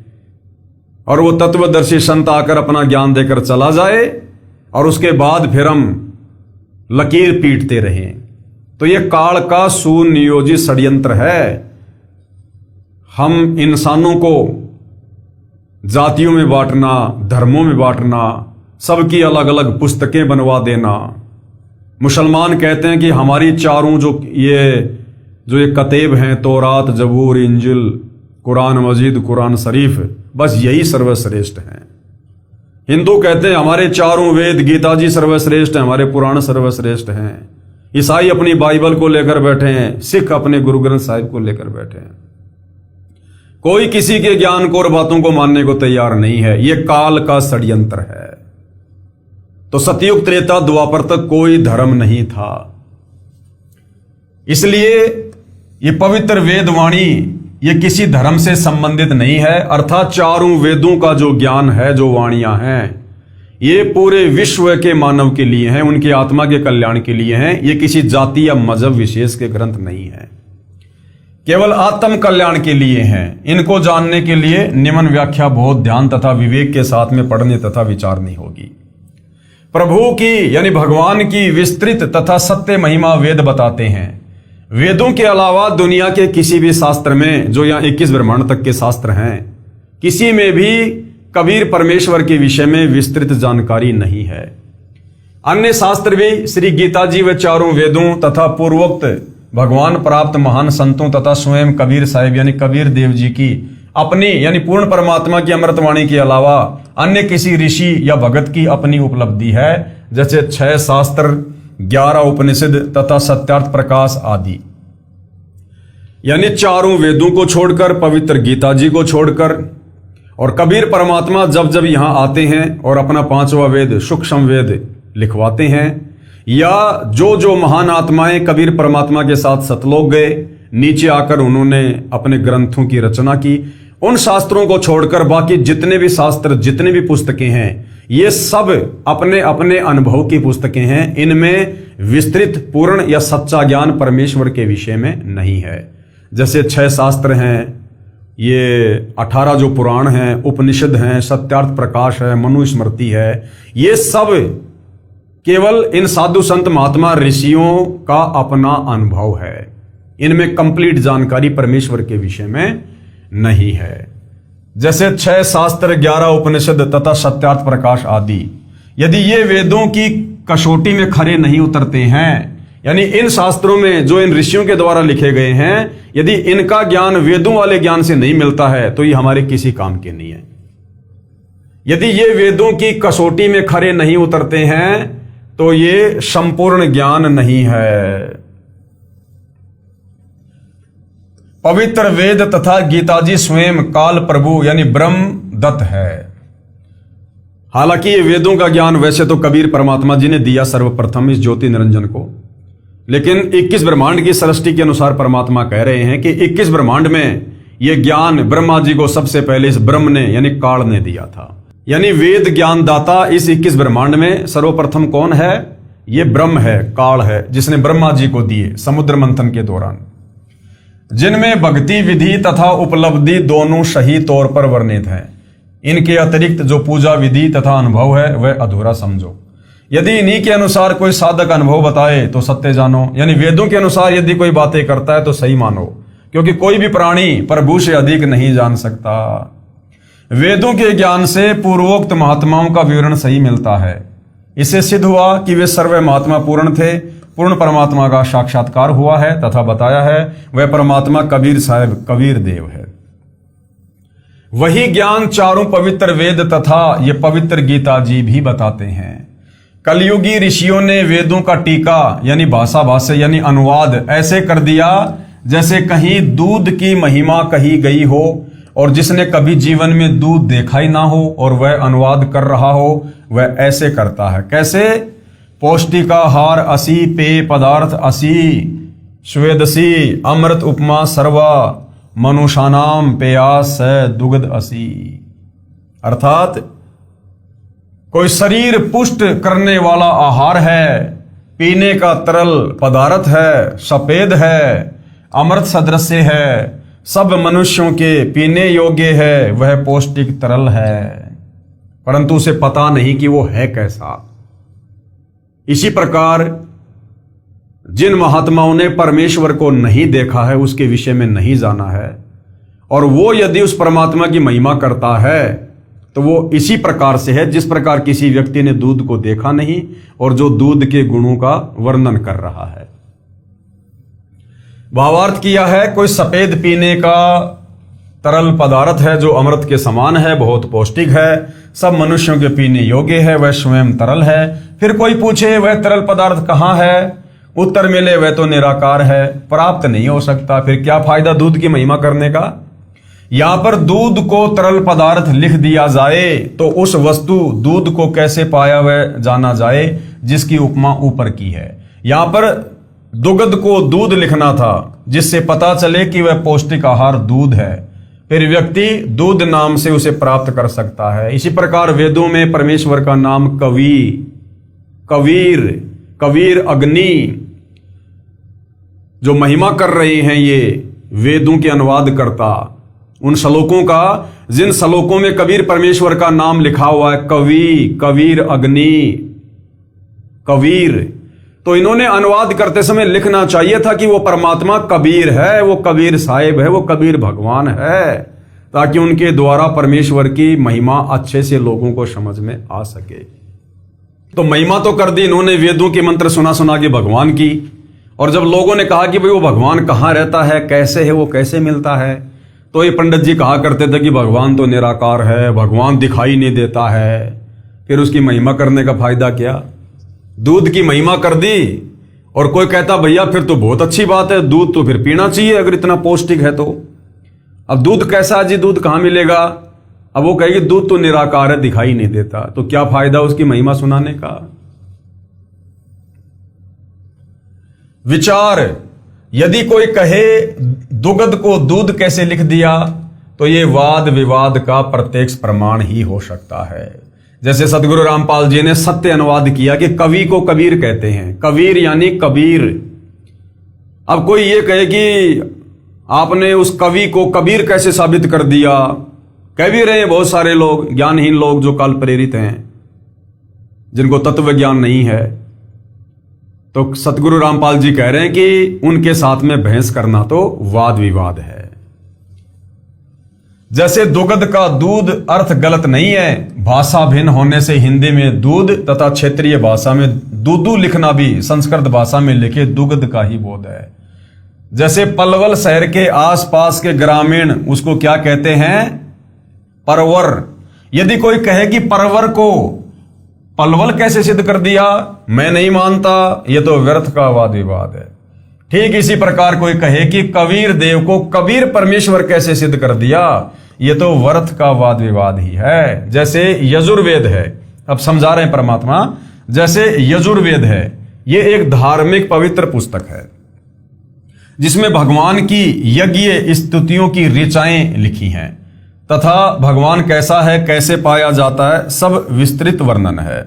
और वो तत्वदर्शी संत आकर अपना ज्ञान देकर चला जाए और उसके बाद फिर हम लकीर पीटते रहें। तो ये काल का सुनियोजित षड्यंत्र है। हम इंसानों को जातियों में बांटना, धर्मों में बांटना, सबकी अलग अलग पुस्तकें बनवा देना। मुसलमान कहते हैं कि हमारी चारों जो ये कतेब हैं, तौरात, जबूर, इंजिल, कुरान मजीद, कुरान शरीफ, बस यही सर्वश्रेष्ठ हैं। हिंदू कहते हैं हमारे चारों वेद, गीता जी सर्वश्रेष्ठ हैं, हमारे पुराण सर्वश्रेष्ठ हैं। ईसाई अपनी बाइबल को लेकर बैठे हैं, सिख अपने गुरु ग्रंथ साहिब को लेकर बैठे हैं। कोई किसी के ज्ञान को और बातों को मानने को तैयार नहीं है। यह काल का षड्यंत्र है। तो सतयुग, त्रेता, द्वापर तक कोई धर्म नहीं था। इसलिए ये पवित्र वेद वाणी ये किसी धर्म से संबंधित नहीं है। अर्थात चारों वेदों का जो ज्ञान है, जो वाणियां हैं, ये पूरे विश्व के मानव के लिए हैं, उनकी आत्मा के कल्याण के लिए हैं। ये किसी जाति या मजहब विशेष के ग्रंथ नहीं है, केवल आत्म कल्याण के लिए हैं। इनको जानने के लिए निम्न व्याख्या बहुत ध्यान तथा विवेक के साथ में पढ़ने तथा विचारनी होगी। प्रभु की यानी भगवान की विस्तृत तथा सत्य महिमा वेद बताते हैं। वेदों के अलावा दुनिया के किसी भी शास्त्र में, जो यहाँ 21 ब्रह्मांड तक के शास्त्र हैं, किसी में भी कबीर परमेश्वर के विषय में विस्तृत जानकारी नहीं है। अन्य शास्त्र भी श्री गीता जी व चारों वेदों तथा पूर्वोक्त भगवान प्राप्त महान संतों तथा स्वयं कबीर साहिब यानी कबीर देव जी की अपनी यानी पूर्ण परमात्मा की अमृतवाणी के अलावा अन्य किसी ऋषि या भगत की अपनी उपलब्धि है, जैसे 6 शास्त्र, 11 उपनिषद तथा सत्यार्थ प्रकाश आदि। यानी चारों वेदों को छोड़कर, पवित्र गीता जी को छोड़कर, और कबीर परमात्मा जब जब यहां आते हैं और अपना 5वां वेद सूक्ष्म वेद लिखवाते हैं, या जो महान आत्माएं कबीर परमात्मा के साथ सतलोक गए, नीचे आकर उन्होंने अपने ग्रंथों की रचना की, उन शास्त्रों को छोड़कर बाकी जितने भी शास्त्र, जितने भी पुस्तकें हैं, ये सब अपने अपने अनुभव की पुस्तकें हैं। इनमें विस्तृत, पूर्ण या सच्चा ज्ञान परमेश्वर के विषय में नहीं है। जैसे 6 शास्त्र हैं, ये 18 जो पुराण हैं, उपनिषद हैं, सत्यार्थ प्रकाश है, मनुस्मृति है, ये सब केवल इन साधु संत महात्मा ऋषियों का अपना अनुभव है। इनमें कंप्लीट जानकारी परमेश्वर के विषय में नहीं है। जैसे 6 शास्त्र, 11 उपनिषद तथा सत्यार्थ प्रकाश आदि, यदि ये वेदों की कसौटी में खरे नहीं उतरते हैं, यानी इन शास्त्रों में जो इन ऋषियों के द्वारा लिखे गए हैं, यदि इनका ज्ञान वेदों वाले ज्ञान से नहीं मिलता है तो ये हमारे किसी काम के नहीं है। यदि ये वेदों की कसौटी में खरे नहीं उतरते हैं तो ये संपूर्ण ज्ञान नहीं है। पवित्र वेद तथा गीता जी स्वयं काल प्रभु यानी ब्रह्म दत्त है। हालांकि ये वेदों का ज्ञान वैसे तो कबीर परमात्मा जी ने दिया सर्वप्रथम इस ज्योति निरंजन को, लेकिन 21 ब्रह्मांड की सृष्टि के अनुसार परमात्मा कह रहे हैं कि 21 ब्रह्मांड में ये ज्ञान ब्रह्मा जी को सबसे पहले इस ब्रह्म ने यानी काल ने दिया था। यानी वेद ज्ञान दाता इस 21 ब्रह्मांड में सर्वप्रथम कौन है? ये ब्रह्म है, काल है, जिसने ब्रह्मा जी को दिए समुद्र मंथन के दौरान, जिनमें भक्ति विधि तथा उपलब्धि दोनों सही तौर पर वर्णित हैं। इनके अतिरिक्त जो पूजा विधि तथा अनुभव है वह अधूरा समझो। यदि इन्हीं के अनुसार कोई साधक अनुभव बताए तो सत्य जानो, यानी वेदों के अनुसार यदि कोई बातें करता है तो सही मानो, क्योंकि कोई भी प्राणी प्रभु से अधिक नहीं जान सकता। वेदों के ज्ञान से पूर्वोक्त महात्माओं का विवरण सही मिलता है। इससे सिद्ध हुआ कि वे सर्व महात्मा पूर्ण थे, पूर्ण परमात्मा का साक्षात्कार हुआ है तथा बताया है वह परमात्मा कबीर साहब कबीर देव है। वही ज्ञान चारों पवित्र वेद तथा ये पवित्र गीता जी भी बताते हैं। कलयुगी ऋषियों ने वेदों का टीका यानी भाषा भाष्य यानी अनुवाद ऐसे कर दिया जैसे कहीं दूध की महिमा कही गई हो और जिसने कभी जीवन में दूध देखा ही ना हो और वह अनुवाद कर रहा हो वह ऐसे करता है। कैसे? पौष्टिकाहार असी, पेय पदार्थ असी, स्वेदसी, अमृत उपमा सर्वा, मनुषानाम पेयास दुग्ध असी। अर्थात कोई शरीर पुष्ट करने वाला आहार है, पीने का तरल पदार्थ है, सफेद है, अमृत सदृश है, सब मनुष्यों के पीने योग्य है, वह पौष्टिक तरल है, परंतु उसे पता नहीं कि वो है कैसा। इसी प्रकार जिन महात्माओं ने परमेश्वर को नहीं देखा है, उसके विषय में नहीं जाना है, और वो यदि उस परमात्मा की महिमा करता है तो वो इसी प्रकार से है जिस प्रकार किसी व्यक्ति ने दूध को देखा नहीं और जो दूध के गुणों का वर्णन कर रहा है। भावार्थ किया है कोई सफेद पीने का तरल पदार्थ है जो अमृत के समान है, बहुत पौष्टिक है, सब मनुष्यों के पीने योग्य है, वह स्वयं तरल है। फिर कोई पूछे वह तरल पदार्थ कहाँ है? उत्तर मिले वह तो निराकार है, प्राप्त नहीं हो सकता। फिर क्या फायदा दूध की महिमा करने का? यहां पर दूध को तरल पदार्थ लिख दिया जाए तो उस वस्तु दूध को कैसे पाया वह जाना जाए जिसकी उपमा ऊपर की है। यहां पर दुग्ध को दूध लिखना था जिससे पता चले कि वह पौष्टिक आहार दूध है, फिर व्यक्ति दूध नाम से उसे प्राप्त कर सकता है। इसी प्रकार वेदों में परमेश्वर का नाम कवि, कबीर, कबीर, अग्नि जो महिमा कर रहे हैं ये वेदों के अनुवाद करता, उन श्लोकों का जिन श्लोकों में कबीर परमेश्वर का नाम लिखा हुआ है, कवि, कबीर, अग्नि, कबीर, तो इन्होंने अनुवाद करते समय लिखना चाहिए था कि वो परमात्मा कबीर है, वो कबीर साहिब है, वो कबीर भगवान है, ताकि उनके द्वारा परमेश्वर की महिमा अच्छे से लोगों को समझ में आ सके। तो महिमा तो कर दी इन्होंने, वेदों के मंत्र सुना सुना के भगवान की, और जब लोगों ने कहा कि भाई वो भगवान कहाँ रहता है, कैसे है, वो कैसे मिलता है, तो ये पंडित जी कहा करते थे कि भगवान तो निराकार है, भगवान दिखाई नहीं देता है, फिर उसकी महिमा करने का फायदा क्या? दूध की महिमा कर दी और कोई कहता भैया फिर तो बहुत अच्छी बात है, दूध तो फिर पीना चाहिए अगर इतना पौष्टिक है तो। अब दूध कैसा जी, दूध कहाँ मिलेगा? अब वो कहेगी दूध तो निराकार है, दिखाई नहीं देता, तो क्या फायदा उसकी महिमा सुनाने का? विचार, यदि कोई कहे दुग्ध को दूध कैसे लिख दिया तो ये वाद विवाद का प्रत्यक्ष प्रमाण ही हो सकता है। जैसे सदगुरु रामपाल जी ने सत्य अनुवाद किया कि कवि को कबीर कहते हैं, कबीर यानी कबीर। अब कोई ये कहे कि आपने उस कवि को कबीर कैसे साबित कर दिया? कह भी रहे हैं बहुत सारे लोग, ज्ञानहीन लोग जो काल प्रेरित हैं, जिनको तत्व ज्ञान नहीं है। तो सतगुरु रामपाल जी कह रहे हैं कि उनके साथ में बहस करना तो वाद विवाद है। जैसे दुग्ध का दूध अर्थ गलत नहीं है, भाषा भिन्न होने से हिंदी में दूध तथा क्षेत्रीय भाषा में दूधू लिखना भी संस्कृत भाषा में लिखे दुग्ध का ही बोध है। जैसे पलवल शहर के आसपास के ग्रामीण उसको क्या कहते हैं? परवर। यदि कोई कहे कि परवर को पलवल कैसे सिद्ध कर दिया, मैं नहीं मानता, यह तो व्यर्थ का वाद विवाद है। ठीक इसी प्रकार कोई कहे कि कबीर देव को कबीर परमेश्वर कैसे सिद्ध कर दिया, ये तो व्यर्थ का वाद विवाद ही है। जैसे यजुर्वेद है, अब समझा रहे हैं परमात्मा, जैसे यजुर्वेद है, ये एक धार्मिक पवित्र पुस्तक है जिसमें भगवान की यज्ञ स्तुतियों की ऋचाएं लिखी हैं तथा भगवान कैसा है, कैसे पाया जाता है, सब विस्तृत वर्णन है।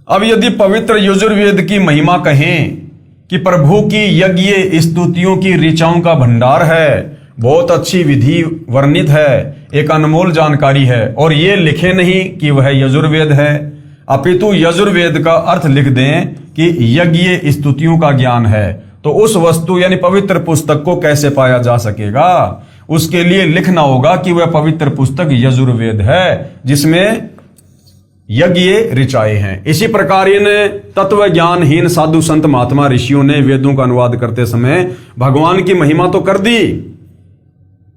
अब यदि पवित्र यजुर्वेद की महिमा कहें कि प्रभु की यज्ञ स्तुतियों की ऋचाओं का भंडार है, बहुत अच्छी विधि वर्णित है, एक अनमोल जानकारी है, और ये लिखे नहीं कि वह यजुर्वेद है, अपितु यजुर्वेद का अर्थ लिख दें कि यज्ञ स्तुतियों का ज्ञान है, तो उस वस्तु यानी पवित्र पुस्तक को कैसे पाया जा सकेगा? उसके लिए लिखना होगा कि वह पवित्र पुस्तक यजुर्वेद है जिसमें यज्ञ ऋचाएं हैं। इसी प्रकार इन तत्व ज्ञानहीन साधु संत महात्मा ऋषियों ने वेदों का अनुवाद करते समय भगवान की महिमा तो कर दी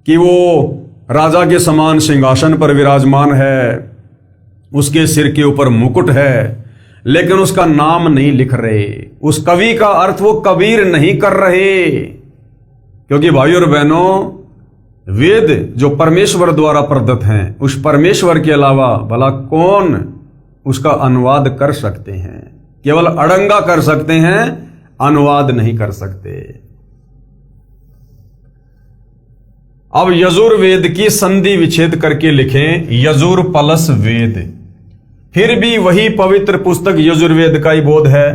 कि वो राजा के समान सिंहासन पर विराजमान है, उसके सिर के ऊपर मुकुट है, लेकिन उसका नाम नहीं लिख रहे, उस कवि का अर्थ वो कबीर नहीं कर रहे। क्योंकि भाइयों और बहनों, वेद जो परमेश्वर द्वारा प्रदत्त हैं, उस परमेश्वर के अलावा भला कौन उसका अनुवाद कर सकते हैं? केवल अड़ंगा कर सकते हैं, अनुवाद नहीं कर सकते। अब यजुर्वेद की संधि विच्छेद करके लिखें यजुर प्लस वेद, फिर भी वही पवित्र पुस्तक यजुर्वेद का ही बोध है।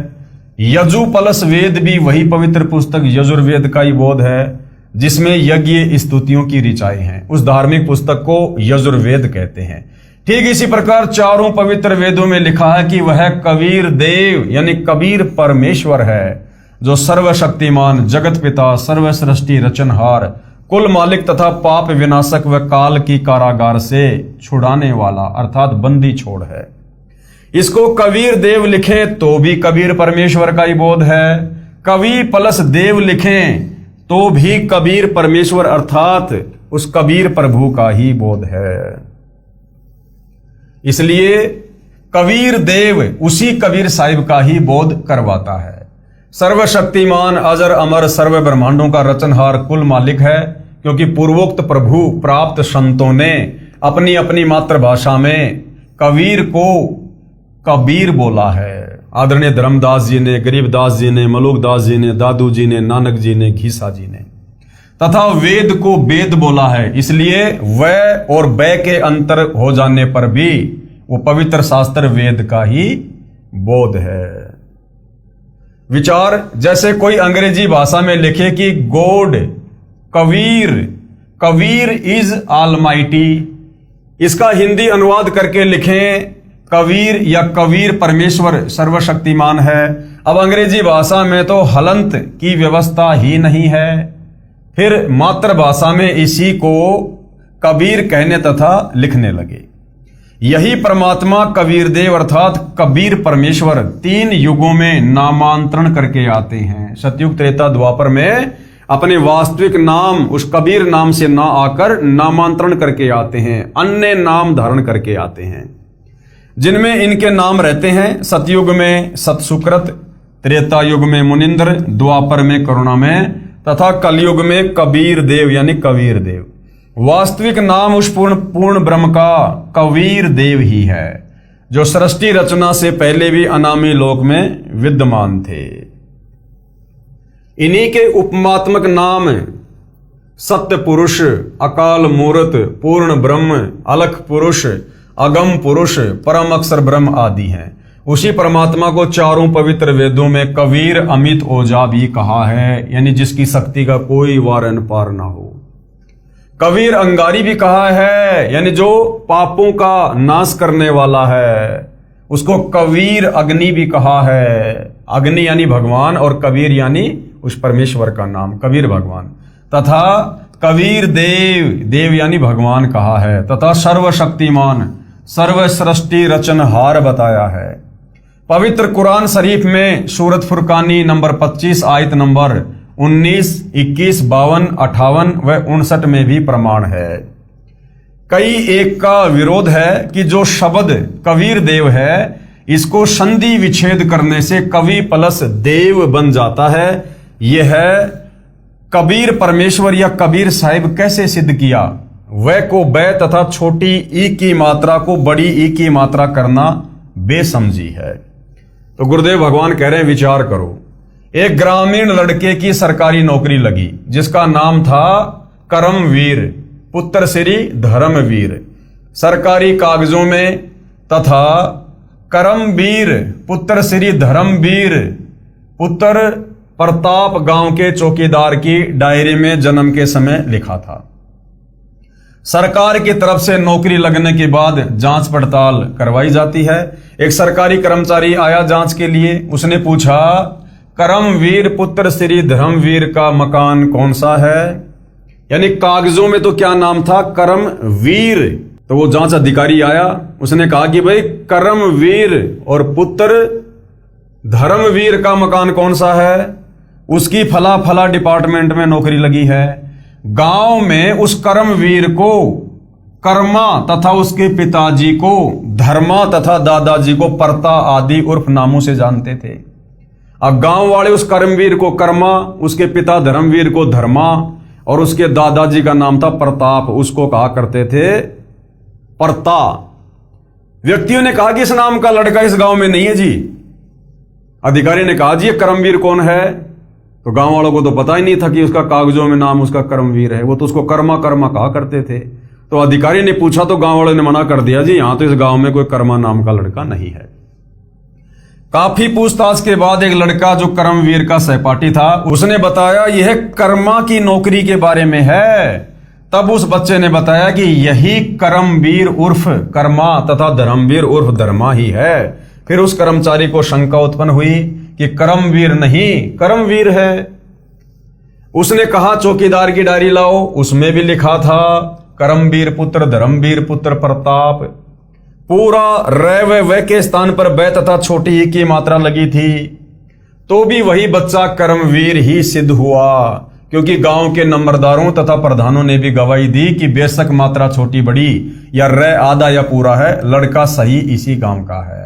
यजु प्लस वेद भी वही पवित्र पुस्तक यजुर्वेद का ही बोध है जिसमें यज्ञ स्तुतियों की ऋचाएं हैं। उस धार्मिक पुस्तक को यजुर्वेद कहते हैं। ठीक इसी प्रकार चारों पवित्र वेदों में लिखा है कि वह कबीर देव यानी कबीर परमेश्वर है, जो सर्वशक्तिमान, जगत पिता, सर्वसृष्टि रचनहार, कुल मालिक तथा पाप विनाशक व काल की कारागार से छुड़ाने वाला अर्थात बंदी छोड़ है। इसको कबीर देव लिखें तो भी कबीर परमेश्वर का ही बोध है, कवि प्लस देव लिखें तो भी कबीर परमेश्वर अर्थात उस कबीर प्रभु का ही बोध है। इसलिए कबीर देव उसी कबीर साहिब का ही बोध करवाता है। सर्वशक्तिमान, अजर अमर, सर्व ब्रह्मांडों का रचनहार, कुल मालिक है, क्योंकि पूर्वोक्त प्रभु प्राप्त संतों ने अपनी अपनी मातृभाषा में कबीर को कबीर बोला है। आदरणीय धर्मदास जी ने, गरीबदास जी ने, मलुकदास जी ने, दादू जी ने, नानक जी ने, घीसा जी ने, तथा वेद को वेद बोला है। इसलिए वह और बै के अंतर हो जाने पर भी वो पवित्र शास्त्र वेद का ही बोध है। विचार, जैसे कोई अंग्रेजी भाषा में लिखे कि God Kabir, Kabir is almighty, इसका हिंदी अनुवाद करके लिखें कबीर या कबीर परमेश्वर सर्वशक्तिमान है। अब अंग्रेजी भाषा में तो हलंत की व्यवस्था ही नहीं है, फिर मातृभाषा में इसी को कबीर कहने तथा लिखने लगे। यही परमात्मा कबीर देव अर्थात कबीर परमेश्वर 3 युगों में नामांतरण करके आते हैं। सतयुग, त्रेता, द्वापर में अपने वास्तविक नाम उस कबीर नाम से ना आकर नामांतरण करके आते हैं, अन्य नाम धारण करके आते हैं जिनमें इनके नाम रहते हैं। सतयुग में सतसुकृत, त्रेता युग में मुनिंद्र, द्वापर में करुणामय तथा कलयुग में कबीर देव यानी कबीर देव। वास्तविक नाम उस पूर्ण ब्रह्म का कबीर देव ही है, जो सृष्टि रचना से पहले भी अनामी लोक में विद्यमान थे। इन्हीं के उपमात्मक नाम सत्य पुरुष, अकाल मूर्त, पूर्ण ब्रह्म, अलख पुरुष, अगम पुरुष, परम अक्षर ब्रह्म आदि हैं। उसी परमात्मा को चारों पवित्र वेदों में कबीर अमित ओजा भी कहा है, यानी जिसकी शक्ति का कोई वारन पार ना हो। कबीर अंगारी भी कहा है, यानी जो पापों का नाश करने वाला है। उसको कबीर अग्नि भी कहा है, अग्नि यानी भगवान और कबीर यानी उस परमेश्वर का नाम कबीर भगवान। तथा कबीर देव, देव यानी भगवान कहा है। तथा सर्वशक्तिमान, सर्व सृष्टि रचनहार बताया है। पवित्र कुरान शरीफ में सूरत फुरकानी नंबर 25 आयत नंबर 19, 21, 52, 58 व 59 में भी प्रमाण है। कई एक का विरोध है कि जो शब्द कबीर देव है इसको संधि विच्छेद करने से कवि प्लस देव बन जाता है। यह है कबीर परमेश्वर या कबीर साहिब कैसे सिद्ध किया? वह को बै तथा छोटी ई की मात्रा को बड़ी ई की मात्रा करना बेसमझी है। तो गुरुदेव भगवान कह रहे हैं विचार करो। एक ग्रामीण लड़के की सरकारी नौकरी लगी जिसका नाम था करमवीर पुत्र श्री धर्मवीर। सरकारी कागजों में तथा करमवीर पुत्र श्री धर्मवीर पुत्र प्रताप गांव के चौकीदार की डायरी में जन्म के समय लिखा था। सरकार की तरफ से नौकरी लगने के बाद जांच पड़ताल करवाई जाती है। एक सरकारी कर्मचारी आया जांच के लिए। उसने पूछा, करमवीर पुत्र श्री धर्मवीर का मकान कौन सा है? यानी कागजों में तो क्या नाम था? करमवीर। तो वो जांच अधिकारी आया, उसने कहा कि भाई करमवीर और पुत्र धर्मवीर का मकान कौन सा है? उसकी फला फला डिपार्टमेंट में नौकरी लगी है। गांव में उस करमवीर को कर्मा तथा उसके पिताजी को धर्मा तथा दादाजी को परता आदि उर्फ नामों से जानते थे। अब गांव वाले उस करमवीर को कर्मा, उसके पिता धर्मवीर को धर्मा और उसके दादाजी का नाम था प्रताप, उसको कहा करते थे परता। व्यक्तियों ने कहा कि इस नाम का लड़का इस गांव में नहीं है जी। अधिकारी ने कहा जी ये करमवीर कौन है? तो गांव वालों को तो पता ही नहीं था कि उसका कागजों में नाम उसका करमवीर है। वो तो उसको कर्मा कर्मा कहा करते थे। तो अधिकारी ने पूछा तो गांव वालों ने मना कर दिया, जी यहां तो इस गांव में कोई कर्मा नाम का लड़का नहीं है। काफी पूछताछ के बाद एक लड़का जो करमवीर का सहपाठी था उसने बताया यह कर्मा की नौकरी के बारे में है। तब उस बच्चे ने बताया कि यही करमवीर उर्फ कर्मा तथा धर्मवीर उर्फ धर्मा ही है। फिर उस कर्मचारी को शंका उत्पन्न हुई कि करमवीर नहीं करमवीर है। उसने कहा चौकीदार की डायरी लाओ, उसमें भी लिखा था करमवीर पुत्र धर्मवीर पुत्र प्रताप। पूरा रह व के स्थान पर बै तथा छोटी ई की मात्रा लगी थी। तो भी वही बच्चा करमवीर ही सिद्ध हुआ, क्योंकि गांव के नंबरदारों तथा प्रधानों ने भी गवाही दी कि बेशक मात्रा छोटी बड़ी या रह आधा या पूरा है, लड़का सही इसी गांव का है।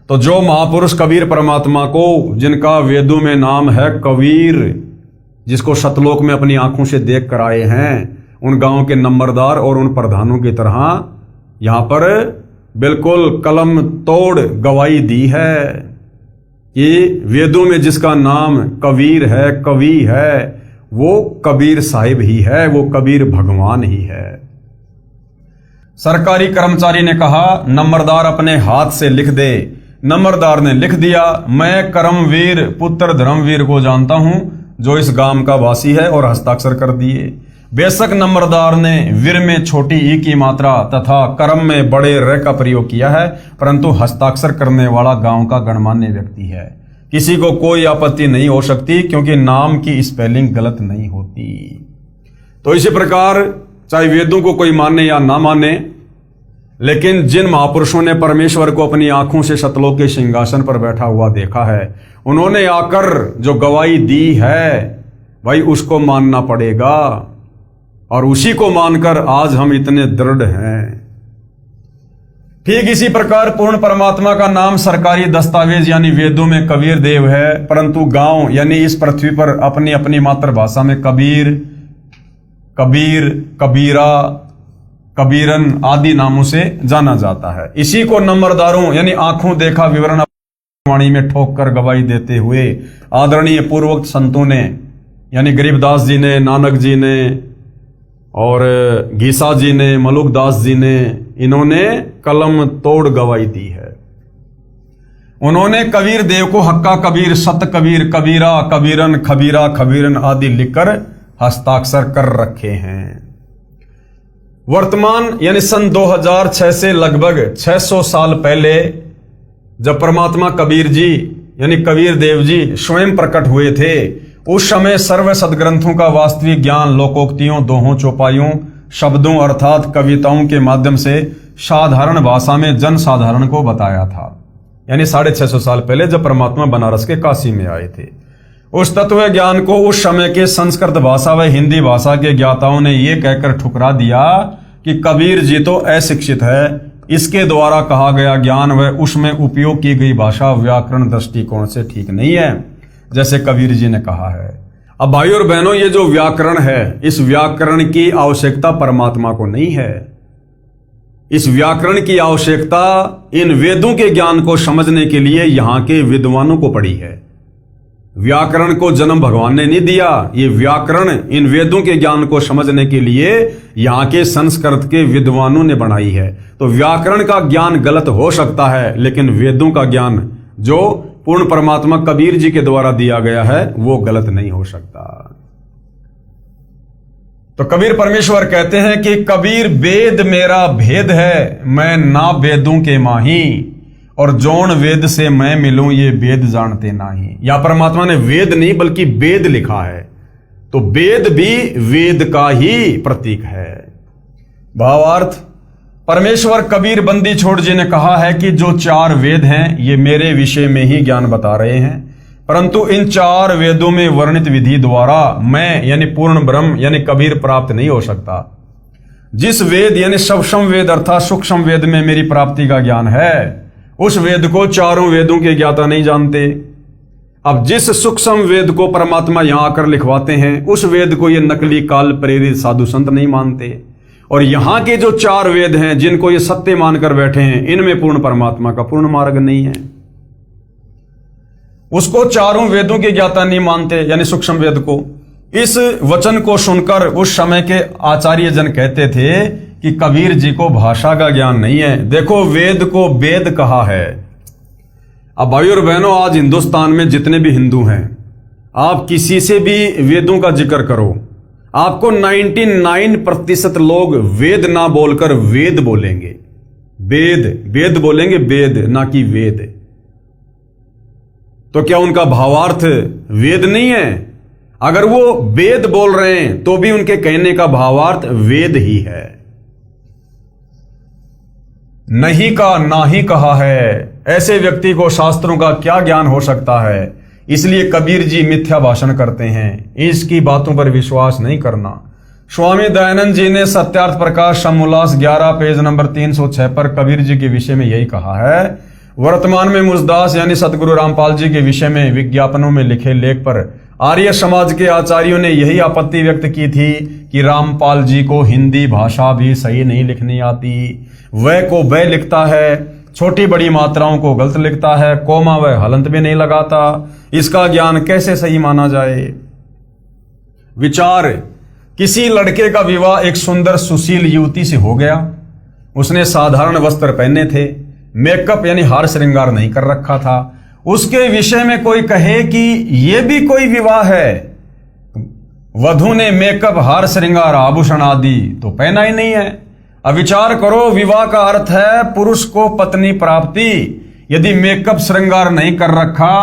तो जो महापुरुष कबीर परमात्मा को, जिनका वेदों में नाम है कबीर, जिसको शतलोक में अपनी आंखों से देख कर आए हैं, उन गांव के नंबरदार और उन प्रधानों की तरह यहां पर बिल्कुल कलम तोड़ गवाही दी है कि वेदों में जिसका नाम कबीर है, कवि है, वो कबीर साहिब ही है, वो कबीर भगवान ही है। सरकारी कर्मचारी ने कहा नंबरदार अपने हाथ से लिख दे। नंबरदार ने लिख दिया, मैं करमवीर पुत्र धर्मवीर को जानता हूं जो इस गांव का वासी है, और हस्ताक्षर कर दिए। बेशक नंबरदार ने वीर में छोटी ई की मात्रा तथा कर्म में बड़े र का प्रयोग किया है, परंतु हस्ताक्षर करने वाला गांव का गणमान्य व्यक्ति है। किसी को कोई आपत्ति नहीं हो सकती, क्योंकि नाम की स्पेलिंग गलत नहीं होती। तो इसी प्रकार चाहे वेदों को कोई माने या ना माने, लेकिन जिन महापुरुषों ने परमेश्वर को अपनी आंखों से सतलोक के सिंहासन पर बैठा हुआ देखा है, उन्होंने आकर जो गवाही दी है भाई उसको मानना पड़ेगा, और उसी को मानकर आज हम इतने दृढ़ हैं। ठीक इसी प्रकार पूर्ण परमात्मा का नाम सरकारी दस्तावेज यानी वेदों में कबीर देव है, परंतु गांव यानी इस पृथ्वी पर अपनी अपनी मातृभाषा में कबीर, कबीर, कबीरा, कबीरन आदि नामों से जाना जाता है। इसी को नंबरदारों यानी आंखों देखा विवरण वाणी में ठोक कर गवाही देते हुए आदरणीय पूर्वोक्त संतों ने यानी गरीबदास जी ने, नानक जी ने और गीसा जी ने, मलुकदास जी ने, इन्होंने कलम तोड़ गवाही दी है। उन्होंने कबीर देव को हक्का कबीर, सत कबीर, कबीरा, कबीरन, खबीरा, खबीरन आदि लिखकर हस्ताक्षर कर रखे हैं। वर्तमान यानी सन 2006 से लगभग 600 साल पहले जब परमात्मा कबीर जी यानी कबीर देव जी स्वयं प्रकट हुए थे, उस समय सर्व सदग्रंथों का वास्तविक ज्ञान लोकोक्तियों, दोहों, चौपाइयों, शब्दों अर्थात कविताओं के माध्यम से साधारण भाषा में जन साधारण को बताया था। यानी 650 साल पहले जब परमात्मा बनारस के काशी में आए थे, उस तत्व ज्ञान को उस समय के संस्कृत भाषा व हिंदी भाषा के ज्ञाताओं ने यह कहकर ठुकरा दिया कि कबीर जी तो अशिक्षित है, इसके द्वारा कहा गया ज्ञान व उसमें उपयोग की गई भाषा व्याकरण दृष्टिकोण से ठीक नहीं है, जैसे कबीर जी ने कहा है। अब भाई और बहनों, ये जो व्याकरण है, इस व्याकरण की आवश्यकता परमात्मा को नहीं है। इस व्याकरण की आवश्यकता इन वेदों के ज्ञान को समझने के लिए यहां के विद्वानों को पड़ी है। व्याकरण को जन्म भगवान ने नहीं दिया। ये व्याकरण इन वेदों के ज्ञान को समझने के लिए यहां के संस्कृत के विद्वानों ने बनाई है। तो व्याकरण का ज्ञान गलत हो सकता है, लेकिन वेदों का ज्ञान जो पूर्ण परमात्मा कबीर जी के द्वारा दिया गया है वो गलत नहीं हो सकता। तो कबीर परमेश्वर कहते हैं कि कबीर वेद मेरा भेद है, मैं ना वेदों के माही, और जौन वेद से मैं मिलूं ये वेद जानते नाही। या परमात्मा ने वेद नहीं बल्कि वेद लिखा है, तो वेद भी वेद का ही प्रतीक है। भावार्थ, परमेश्वर कबीर बंदी छोड़ जी ने कहा है कि जो 4 वेद हैं ये मेरे विषय में ही ज्ञान बता रहे हैं, परंतु इन 4 वेदों में वर्णित विधि द्वारा मैं यानी पूर्ण ब्रह्म यानी कबीर प्राप्त नहीं हो सकता। जिस वेद यानी सूक्ष्म वेद अर्थात सूक्ष्म वेद में मेरी प्राप्ति का ज्ञान है, उस वेद को 4 वेदों के ज्ञाता नहीं जानते। अब जिस सूक्ष्म वेद को परमात्मा यहां आकर लिखवाते हैं, उस वेद को ये नकली काल प्रेरित साधु संत नहीं मानते। और यहां के जो 4 वेद हैं जिनको ये सत्य मानकर बैठे हैं, इनमें पूर्ण परमात्मा का पूर्ण मार्ग नहीं है। उसको 4 वेदों के ज्ञाता नहीं मानते, यानी सूक्ष्म वेद को। इस वचन को सुनकर उस समय के आचार्य जन कहते थे कि कबीर जी को भाषा का ज्ञान नहीं है। देखो, वेद को वेद कहा है। अब भाई और बहनों, आज हिंदुस्तान में जितने भी हिंदू हैं, आप किसी से भी वेदों का जिक्र करो, आपको 99% लोग वेद ना बोलकर वेद बोलेंगे। वेद वेद बोलेंगे, वेद ना कि वेद। तो क्या उनका भावार्थ वेद नहीं है? अगर वो वेद बोल रहे हैं तो भी उनके कहने का भावार्थ वेद ही है। नहीं का ना ही कहा है, ऐसे व्यक्ति को शास्त्रों का क्या ज्ञान हो सकता है? इसलिए कबीर जी मिथ्या भाषण करते हैं, इसकी बातों पर विश्वास नहीं करना। स्वामी दयानंद जी ने सत्यार्थ प्रकाश समोल्लास 11 पेज नंबर 306 पर कबीर जी के विषय में यही कहा है। वर्तमान में मुजदास यानी सतगुरु रामपाल जी के विषय में विज्ञापनों में लिखे लेख पर आर्य समाज के आचार्यों ने यही आपत्ति व्यक्त की थी कि रामपाल जी को हिंदी भाषा भी सही नहीं लिखनी आती। वह को वह लिखता है, छोटी बड़ी मात्राओं को गलत लिखता है, कोमा व हलंत भी नहीं लगाता। इसका ज्ञान कैसे सही माना जाए? विचार, किसी लड़के का विवाह एक सुंदर सुशील युवती से हो गया। उसने साधारण वस्त्र पहने थे, मेकअप यानी हार श्रृंगार नहीं कर रखा था। उसके विषय में कोई कहे कि यह भी कोई विवाह है? वधू ने मेकअप हार श्रृंगार आभूषण आदि तो पहना ही नहीं है। अब विचार करो, विवाह का अर्थ है पुरुष को पत्नी प्राप्ति। यदि मेकअप श्रृंगार नहीं कर रखा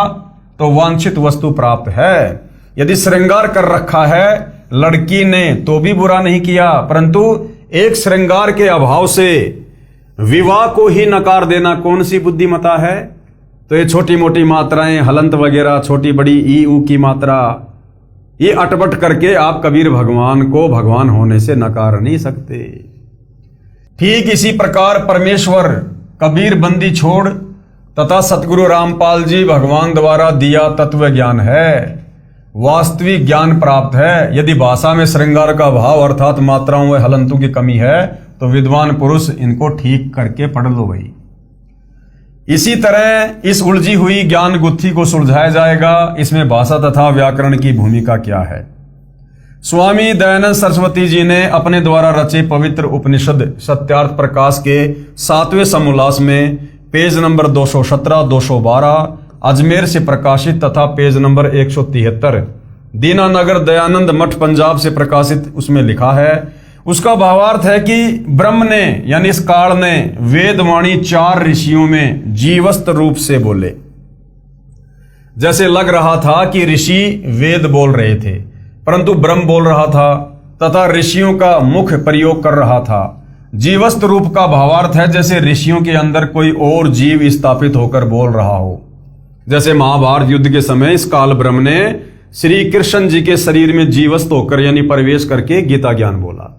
तो वांछित वस्तु प्राप्त है। यदि श्रृंगार कर रखा है लड़की ने तो भी बुरा नहीं किया, परंतु एक श्रृंगार के अभाव से विवाह को ही नकार देना कौन सी बुद्धिमता है? तो ये छोटी मोटी मात्राएं, हलंत वगैरह, छोटी बड़ी ई ऊ की मात्रा, ये अटपट करके आप कबीर भगवान को भगवान होने से नकार नहीं सकते। ठीक इसी प्रकार परमेश्वर कबीर बंदी छोड़ तथा सतगुरु रामपाल जी भगवान द्वारा दिया तत्व ज्ञान है, वास्तविक ज्ञान प्राप्त है। यदि भाषा में श्रृंगार का भाव अर्थात मात्राओं व हलंतों की कमी है तो विद्वान पुरुष इनको ठीक करके पढ़ लो भाई। इसी तरह इस उलझी हुई ज्ञान गुत्थी को सुलझाया जाएगा। इसमें भाषा तथा व्याकरण की भूमिका क्या है? स्वामी दयानंद सरस्वती जी ने अपने द्वारा रचे पवित्र उपनिषद सत्यार्थ प्रकाश के 7वें समोल्लास में पेज नंबर 217, 212 अजमेर से प्रकाशित तथा पेज नंबर 173 दीनानगर दयानंद मठ पंजाब से प्रकाशित उसमें लिखा है। उसका भावार्थ है कि ब्रह्म ने यानी इस काल ने वेदवाणी 4 ऋषियों में जीवस्त रूप से बोले। जैसे लग रहा था कि ऋषि वेद बोल रहे थे, परंतु ब्रह्म बोल रहा था तथा ऋषियों का मुख प्रयोग कर रहा था। जीवस्त रूप का भावार्थ है जैसे ऋषियों के अंदर कोई और जीव स्थापित होकर बोल रहा हो। जैसे महाभारत युद्ध के समय इस काल ब्रह्म ने श्री कृष्ण जी के शरीर में जीवस्त होकर यानी प्रवेश करके गीता ज्ञान बोला।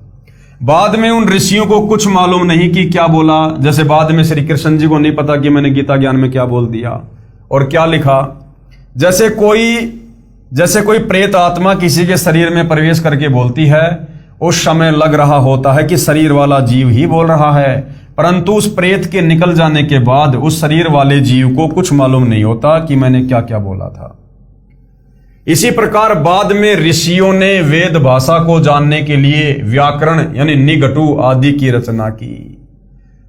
बाद में उन ऋषियों को कुछ मालूम नहीं कि क्या बोला, जैसे बाद में श्री कृष्ण जी को नहीं पता कि मैंने गीता ज्ञान में क्या बोल दिया और क्या लिखा। जैसे कोई प्रेत आत्मा किसी के शरीर में प्रवेश करके बोलती है, उस समय लग रहा होता है कि शरीर वाला जीव ही बोल रहा है, परंतु उस प्रेत के निकल जाने के बाद उस शरीर वाले जीव को कुछ मालूम नहीं होता कि मैंने क्या क्या बोला था। इसी प्रकार बाद में ऋषियों ने वेद भाषा को जानने के लिए व्याकरण यानी निघटु आदि की रचना की,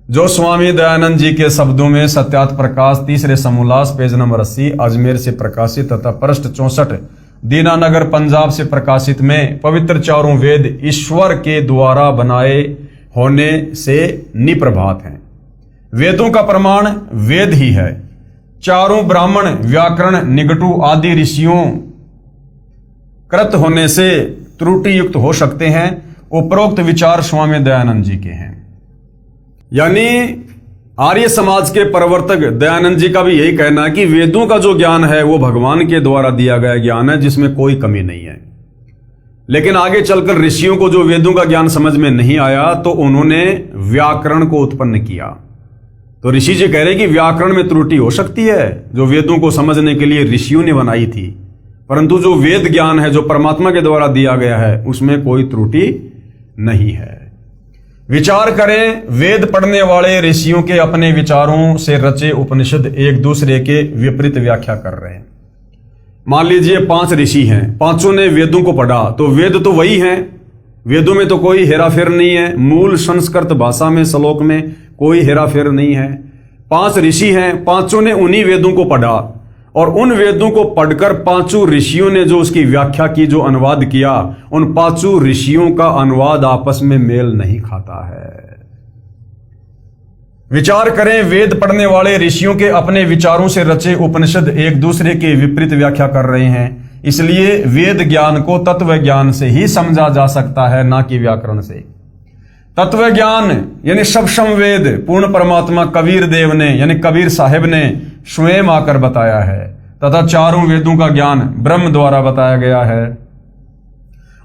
जो स्वामी दयानंद जी के शब्दों में सत्यार्थ प्रकाश तीसरे समोल्लास पेज नंबर 80 अजमेर से प्रकाशित तथा पृष्ठ 64 दीनानगर पंजाब से प्रकाशित में पवित्र चारों वेद ईश्वर के द्वारा बनाए होने से निप्रभात हैं। वेदों का प्रमाण वेद ही है। चारों ब्राह्मण व्याकरण निघटु आदि ऋषियों कृत होने से त्रुटि युक्त हो सकते हैं। उपरोक्त विचार स्वामी दयानंद जी के हैं। यानी आर्य समाज के प्रवर्तक दयानंद जी का भी यही कहना है कि वेदों का जो ज्ञान है वो भगवान के द्वारा दिया गया ज्ञान है, जिसमें कोई कमी नहीं है। लेकिन आगे चलकर ऋषियों को जो वेदों का ज्ञान समझ में नहीं आया तो उन्होंने व्याकरण को उत्पन्न किया। तो ऋषि जी कह रहे कि व्याकरण में त्रुटि हो सकती है, जो वेदों को समझने के लिए ऋषियों ने बनाई थी, परंतु जो वेद ज्ञान है जो परमात्मा के द्वारा दिया गया है उसमें कोई त्रुटि नहीं है। विचार करें, वेद पढ़ने वाले ऋषियों के अपने विचारों से रचे उपनिषद एक दूसरे के विपरीत व्याख्या कर रहे हैं। मान लीजिए 5 ऋषि हैं, पांचों ने वेदों को पढ़ा, तो वेद तो वही हैं, वेदों में तो कोई हेराफेर नहीं है, मूल संस्कृत भाषा में श्लोक में कोई हेराफेर नहीं है। 5 ऋषि हैं, पांचों ने उन्हीं वेदों को पढ़ा और उन वेदों को पढ़कर 5 ऋषियों ने जो उसकी व्याख्या की, जो अनुवाद किया, उन 5 ऋषियों का अनुवाद आपस में मेल नहीं खाता है। विचार करें, वेद पढ़ने वाले ऋषियों के अपने विचारों से रचे उपनिषद एक दूसरे के विपरीत व्याख्या कर रहे हैं, इसलिए वेद ज्ञान को तत्व ज्ञान से ही समझा जा सकता है, ना कि व्याकरण से। तत्व ज्ञान यानी सब वेद पूर्ण परमात्मा कबीर देव ने यानी कबीर साहिब ने स्वयं आकर बताया है, तथा चारों वेदों का ज्ञान ब्रह्म द्वारा बताया गया है।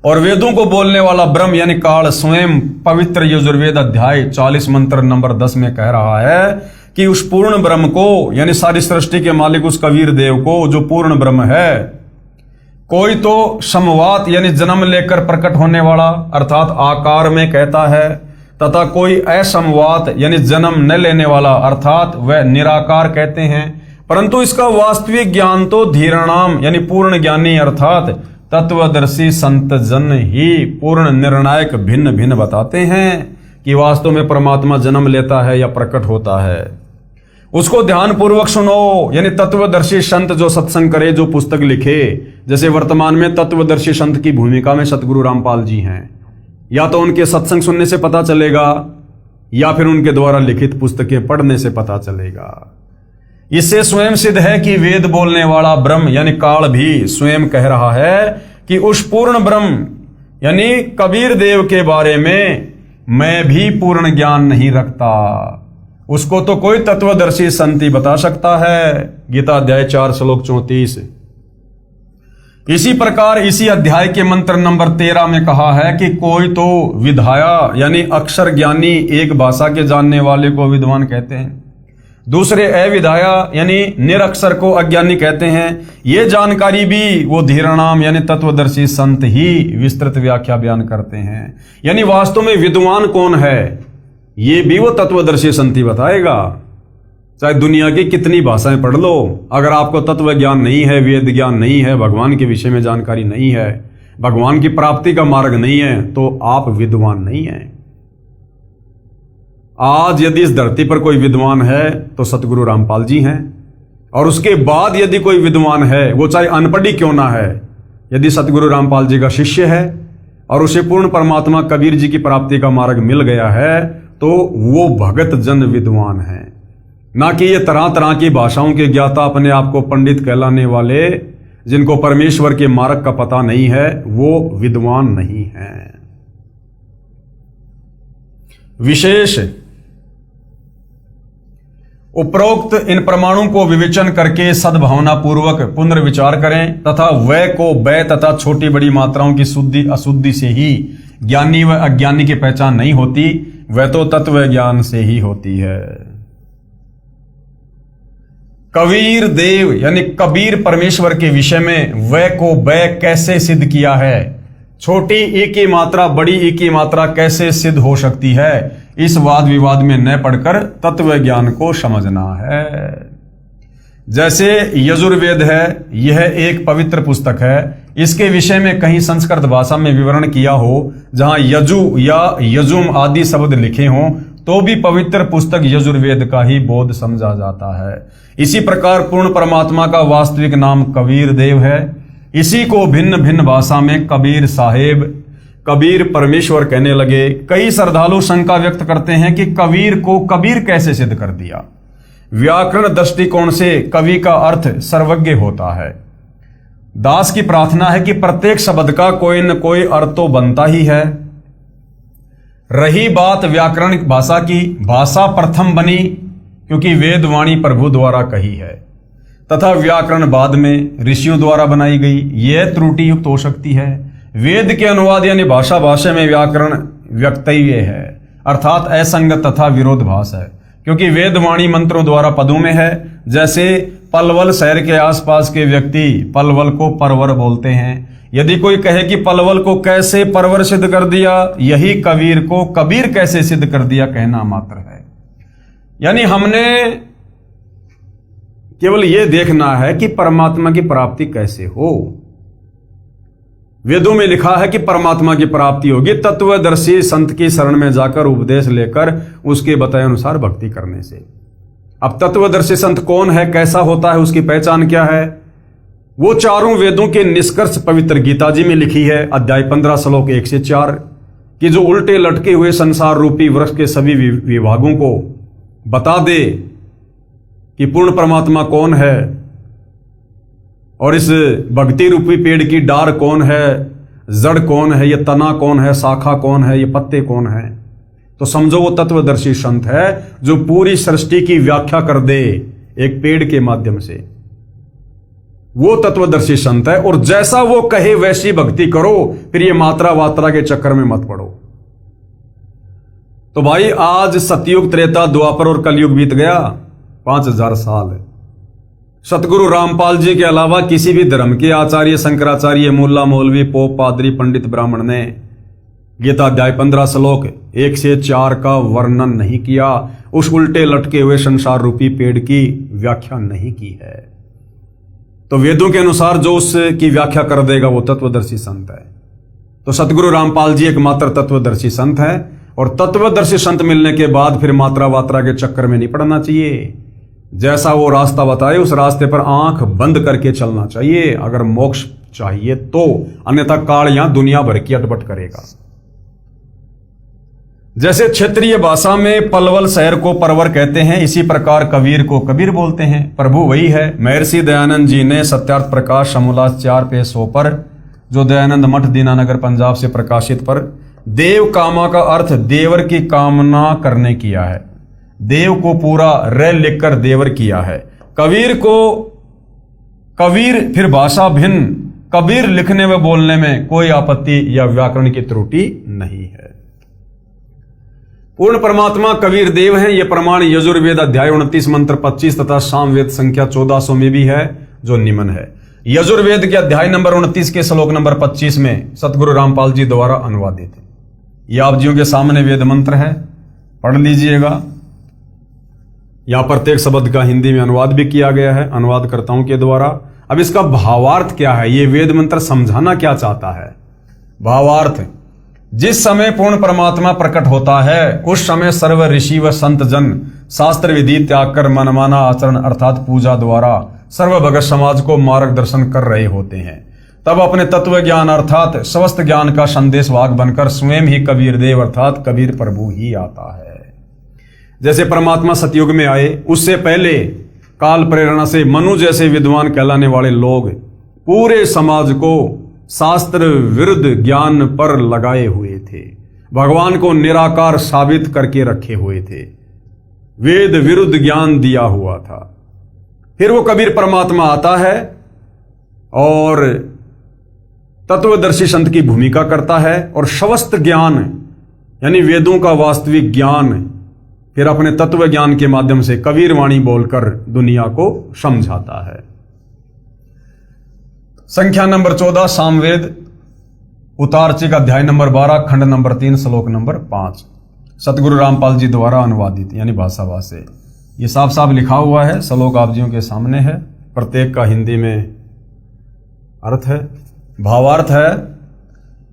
और वेदों को बोलने वाला ब्रह्म यानी काल स्वयं पवित्र यजुर्वेद अध्याय 40 मंत्र नंबर 10 में कह रहा है कि उस पूर्ण ब्रह्म को यानी सारी सृष्टि के मालिक उस कबीर देव को, जो पूर्ण ब्रह्म है, कोई तो समवात यानी जन्म लेकर प्रकट होने वाला अर्थात आकार में कहता है, तथा कोई असमवात यानी जन्म न लेने वाला अर्थात वह निराकार कहते हैं। परंतु इसका वास्तविक ज्ञान तो धीराणाम यानी पूर्ण ज्ञानी अर्थात तत्वदर्शी संत जन ही पूर्ण निर्णायक भिन्न भिन्न बताते हैं कि वास्तव में परमात्मा जन्म लेता है या प्रकट होता है। उसको ध्यान पूर्वक सुनो, यानी तत्वदर्शी संत जो सत्संग करे, जो पुस्तक लिखे, जैसे वर्तमान में तत्वदर्शी संत की भूमिका में सतगुरु रामपाल जी हैं, या तो उनके सत्संग सुनने से पता चलेगा या फिर उनके द्वारा लिखित पुस्तकें पढ़ने से पता चलेगा। इससे स्वयं सिद्ध है कि वेद बोलने वाला ब्रह्म यानी काल भी स्वयं कह रहा है कि उस पूर्ण ब्रह्म यानी कबीर देव के बारे में मैं भी पूर्ण ज्ञान नहीं रखता, उसको तो कोई तत्वदर्शी संत ही बता सकता है। गीता अध्याय 4 श्लोक 34। इसी प्रकार इसी अध्याय के मंत्र नंबर 13 में कहा है कि कोई तो विधाया यानी अक्षर ज्ञानी एक भाषा के जानने वाले को विद्वान कहते हैं, दूसरे अविधाया यानी निरक्षर को अज्ञानी कहते हैं। ये जानकारी भी वो धीराणाम यानी तत्वदर्शी संत ही विस्तृत व्याख्या बयान करते हैं। यानी वास्तव में विद्वान कौन है ये भी वो तत्वदर्शी संत ही बताएगा। चाहे दुनिया की कितनी भाषाएं पढ़ लो, अगर आपको तत्व ज्ञान नहीं है, वेद ज्ञान नहीं है, भगवान के विषय में जानकारी नहीं है, भगवान की प्राप्ति का मार्ग नहीं है, तो आप विद्वान नहीं हैं। आज यदि इस धरती पर कोई विद्वान है तो सतगुरु रामपाल जी हैं, और उसके बाद यदि कोई विद्वान है, वो चाहे अनपढ़ ही क्यों ना है, यदि सतगुरु रामपाल जी का शिष्य है और उसे पूर्ण परमात्मा कबीर जी की प्राप्ति का मार्ग मिल गया है, तो वो भगत जन विद्वान है, ना कि ये तरह तरह की भाषाओं के ज्ञाता अपने आप को पंडित कहलाने वाले, जिनको परमेश्वर के मार्ग का पता नहीं है, वो विद्वान नहीं है। विशेष उपरोक्त इन प्रमाणों को विवेचन करके सद्भावना पूर्वक पुनर्विचार करें तथा वय को वय तथा छोटी बड़ी मात्राओं की शुद्धि अशुद्धि से ही ज्ञानी व अज्ञानी की पहचान नहीं होती, वह तो तत्व ज्ञान से ही होती है। कबीर देव यानी कबीर परमेश्वर के विषय में वह को वह कैसे सिद्ध किया है, छोटी ई की मात्रा बड़ी ई की मात्रा कैसे सिद्ध हो सकती है, इस वाद विवाद में न पढ़कर तत्व ज्ञान को समझना है। जैसे यजुर्वेद है, यह एक पवित्र पुस्तक है, इसके विषय में कहीं संस्कृत भाषा में विवरण किया हो, जहां यजु या यजुम आदि शब्द लिखे हों, तो भी पवित्र पुस्तक यजुर्वेद का ही बोध समझा जाता है। इसी प्रकार पूर्ण परमात्मा का वास्तविक नाम कबीर देव है। इसी को भिन्न भिन्न भाषा में कबीर साहेब, कबीर परमेश्वर कहने लगे। कई श्रद्धालु शंका व्यक्त करते हैं कि कबीर को कबीर कैसे सिद्ध कर दिया। व्याकरण दृष्टिकोण से कवि का अर्थ सर्वज्ञ होता है। दास की प्रार्थना है कि प्रत्येक शब्द का कोई न कोई अर्थ तो बनता ही है। रही बात व्याकरण भाषा की, भाषा प्रथम बनी क्योंकि वेद वाणी प्रभु द्वारा कही है, तथा व्याकरण बाद में ऋषियों द्वारा बनाई गई। यह त्रुटि युक्त हो सकती है। वेद के अनुवाद यानी भाषा भाषा में व्याकरण व्यक्तव्य है, अर्थात असंगत तथा विरोधाभास है, क्योंकि वेद वाणी मंत्रों द्वारा पदों में है। जैसे पलवल शहर के आसपास के व्यक्ति पलवल को परवर बोलते हैं। यदि कोई कहे कि पलवल को कैसे परवर सिद्ध कर दिया, यही कबीर को कबीर कैसे सिद्ध कर दिया कहना मात्र है। यानी हमने केवल यह देखना है कि परमात्मा की प्राप्ति कैसे हो। वेदों में लिखा है कि परमात्मा की प्राप्ति होगी तत्वदर्शी संत की शरण में जाकर उपदेश लेकर उसके बताए अनुसार भक्ति करने से। अब तत्वदर्शी संत कौन है, कैसा होता है, उसकी पहचान क्या है, वो चारों वेदों के निष्कर्ष पवित्र गीता जी में लिखी है। अध्याय 15 श्लोक 1 से 4 कि जो उल्टे लटके हुए संसार रूपी वृक्ष के सभी विभागों को बता दे कि पूर्ण परमात्मा कौन है और इस भक्ति रूपी पेड़ की डार कौन है, जड़ कौन है, ये तना कौन है, शाखा कौन है, ये पत्ते कौन है। तो समझो वो तत्वदर्शी संत है जो पूरी सृष्टि की व्याख्या कर दे एक पेड़ के माध्यम से। वो तत्वदर्शी संत है और जैसा वो कहे वैसी भक्ति करो, फिर ये मात्रा वात्रा के चक्कर में मत पड़ो। तो भाई आज सतयुग, त्रेता, द्वापर और कलयुग बीत गया, 5000 साल। सतगुरु रामपाल जी के अलावा किसी भी धर्म के आचार्य, शंकराचार्य, मुल्ला, मौलवी, पोप, पादरी, पंडित, ब्राह्मण ने गीता अध्याय 15 श्लोक 1 से 4 का वर्णन नहीं किया, उस उल्टे लटके हुए संसार रूपी पेड़ की व्याख्या नहीं की है। तो वेदों के अनुसार जो उसकी व्याख्या कर देगा वो तत्वदर्शी संत है। तो सतगुरु रामपाल जी एकमात्र तत्वदर्शी संत है और तत्वदर्शी संत मिलने के बाद फिर मात्रा वात्रा के चक्कर में नहीं पड़ना चाहिए। जैसा वो रास्ता बताए उस रास्ते पर आंख बंद करके चलना चाहिए अगर मोक्ष चाहिए तो, अन्यथा काल यहां दुनिया भर की अटपट करेगा। जैसे क्षेत्रीय भाषा में पलवल शहर को परवर कहते हैं, इसी प्रकार कबीर को कबीर बोलते हैं। प्रभु वही है। महर्षि दयानंद जी ने सत्यार्थ प्रकाश समोल्लास 4 पे 100 पर, जो दयानंद मठ दीनानगर पंजाब से प्रकाशित पर, देव कामा का अर्थ देवर की कामना करने किया है। देव को पूरा र लिखकर देवर किया है। कबीर को कबीर फिर भाषा भिन्न, कबीर लिखने व बोलने में कोई आपत्ति या व्याकरण की त्रुटि नहीं है। पूर्ण परमात्मा कबीर देव हैं। यह प्रमाण यजुर्वेद अध्याय 29 मंत्र 25 तथा सामवेद संख्या 1400 में भी है, जो निम्न है। यजुर्वेद के अध्याय नंबर 29 के श्लोक नंबर 25 में सतगुरु रामपाल जी द्वारा अनुवादित है। यह आप जियों के सामने वेद मंत्र है, पढ़ लीजिएगा। यहां प्रत्येक शब्द का हिंदी में अनुवाद भी किया गया है अनुवादकर्ताओं के द्वारा। अब इसका भावार्थ क्या है, ये वेद मंत्र समझाना क्या चाहता है। भावार्थ, जिस समय पूर्ण परमात्मा प्रकट होता है उस समय सर्व ऋषि व संत जन शास्त्र विधि त्याग कर मनमाना आचरण अर्थात पूजा द्वारा सर्व भगत समाज को मार्गदर्शन कर रहे होते हैं। तब अपने तत्व ज्ञान अर्थात स्वस्थ ज्ञान का संदेश वाहक बनकर स्वयं ही कबीर देव अर्थात कबीर प्रभु ही आता है। जैसे परमात्मा सतयुग में आए, उससे पहले काल प्रेरणा से मनु जैसे विद्वान कहलाने वाले लोग पूरे समाज को शास्त्र विरुद्ध ज्ञान पर लगाए हुए थे, भगवान को निराकार साबित करके रखे हुए थे, वेद विरुद्ध ज्ञान दिया हुआ था। फिर वो कबीर परमात्मा आता है और तत्वदर्शी संत की भूमिका करता है और शवस्त ज्ञान यानी वेदों का वास्तविक ज्ञान फिर अपने तत्व ज्ञान के माध्यम से कबीर वाणी बोलकर दुनिया को समझाता है। संख्या नंबर 14 सामवेद उतारचिक अध्याय नंबर 12 खंड नंबर 3 श्लोक नंबर 5 सतगुरु रामपाल जी द्वारा अनुवादित यानी भाषाभाष से। ये साफ साफ लिखा हुआ है, श्लोक आप जियों के सामने है, प्रत्येक का हिंदी में अर्थ है। भावार्थ है,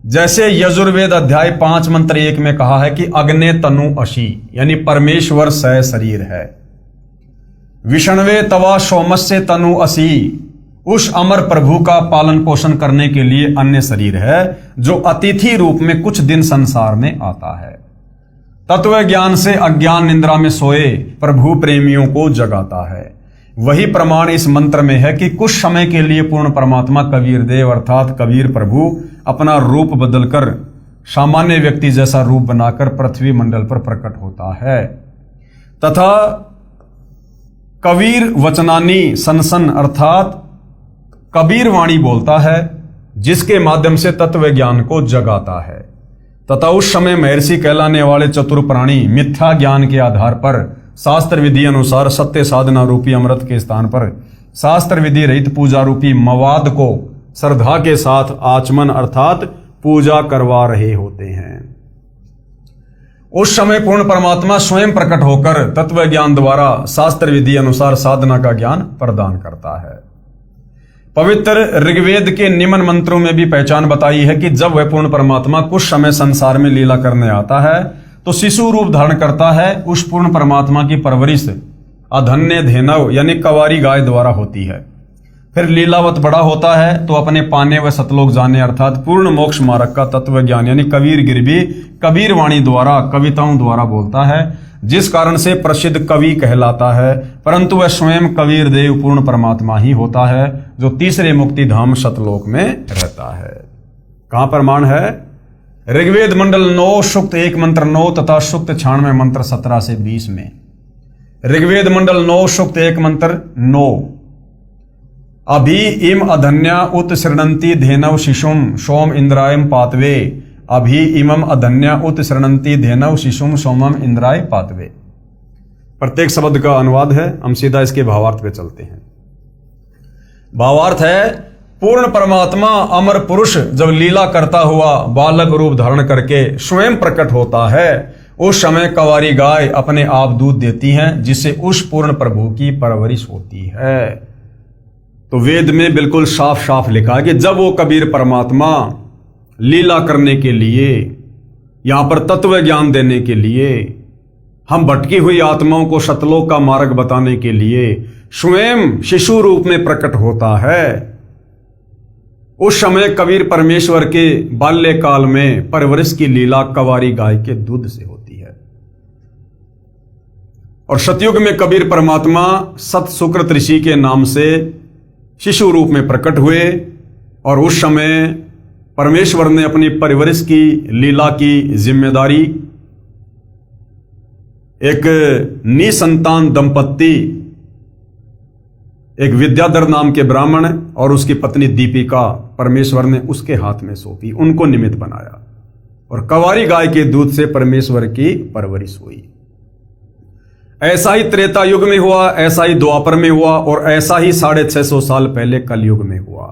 जैसे यजुर्वेद अध्याय 5 मंत्र 1 में कहा है कि अग्ने तनु अशी यानी परमेश्वर सह शरीर है। विष्णवे तवा सोमस्य तनु असी, उस अमर प्रभु का पालन पोषण करने के लिए अन्य शरीर है जो अतिथि रूप में कुछ दिन संसार में आता है। तत्व ज्ञान से अज्ञान निद्रा में सोए प्रभु प्रेमियों को जगाता है। वही प्रमाण इस मंत्र में है कि कुछ समय के लिए पूर्ण परमात्मा कबीर देव अर्थात कबीर प्रभु अपना रूप बदलकर सामान्य व्यक्ति जैसा रूप बनाकर पृथ्वी मंडल पर प्रकट होता है तथा कबीर वचनानी सनसन अर्थात कबीर वाणी बोलता है, जिसके माध्यम से तत्व ज्ञान को जगाता है। तथा उस समय महर्षि कहलाने वाले चतुर प्राणी मिथ्या ज्ञान के आधार पर शास्त्र विधि अनुसार सत्य साधना रूपी अमृत के स्थान पर शास्त्र विधि रहित पूजा रूपी मवाद को श्रद्धा के साथ आचमन अर्थात पूजा करवा रहे होते हैं। उस समय पूर्ण परमात्मा स्वयं प्रकट होकर तत्व ज्ञान द्वारा शास्त्र विधि अनुसार साधना का ज्ञान प्रदान करता है। पवित्र ऋग्वेद के निम्न मंत्रों में भी पहचान बताई है कि जब वह पूर्ण परमात्मा कुछ समय संसार में लीला करने आता है तो शिशु रूप धारण करता है। उस पूर्ण परमात्मा की परवरिश अधन्य धेनव यानी कवारी गाय द्वारा होती है। फिर लीलावत बड़ा होता है तो अपने पाने व सतलोक जाने अर्थात पूर्ण मोक्ष मार्ग का तत्व ज्ञान यानी कबीर गिरवी कबीर वाणी द्वारा कविताओं द्वारा बोलता है, जिस कारण से प्रसिद्ध कवि कहलाता है। परंतु वह स्वयं कबीर देव पूर्ण परमात्मा ही होता है जो तीसरे मुक्ति धाम सतलोक में रहता है। कहां प्रमाण है? ऋग्वेद मंडल 9 सूक्त 1 मंत्र 9 तथा सूक्त 96 मंत्र 17 से 20 में। ऋग्वेद मंडल 9 सूक्त 1 मंत्र 9 अभि इम अधन्या उत शृणंती धेनव शिशुम सोम इंद्रायम पातवे। अभि इमम अधन्या उत शृणंती धेनव शिशुम सोमम इंद्राय पातवे। प्रत्येक शब्द का अनुवाद है, हम सीधा इसके भावार्थ पे चलते हैं। भावार्थ है, पूर्ण परमात्मा अमर पुरुष जब लीला करता हुआ बालक रूप धारण करके स्वयं प्रकट होता है, उस समय कवारी गाय अपने आप दूध देती हैं, जिससे उस पूर्ण प्रभु की परवरिश होती है। तो वेद में बिल्कुल साफ साफ लिखा है कि जब वो कबीर परमात्मा लीला करने के लिए यहां पर तत्व ज्ञान देने के लिए हम भटकी हुई आत्माओं को सतलोक का मार्ग बताने के लिए स्वयं शिशु रूप में प्रकट होता है, उस समय कबीर परमेश्वर के बाल्यकाल में परवरिश की लीला कवारी गाय के दूध से होती है। और सतयुग में कबीर परमात्मा सत सुकृत ऋषि के नाम से शिशु रूप में प्रकट हुए और उस समय परमेश्वर ने अपनी परवरिश की लीला की जिम्मेदारी एक निसंतान दंपत्ति, एक विद्याधर नाम के ब्राह्मण और उसकी पत्नी दीपिका, परमेश्वर ने उसके हाथ में सौंपी, उनको निमित्त बनाया और कवारी गाय के दूध से परमेश्वर की परवरिश हुई। ऐसा ही त्रेता युग में हुआ, ऐसा ही द्वापर में हुआ और ऐसा ही 650 साल पहले कलयुग में हुआ।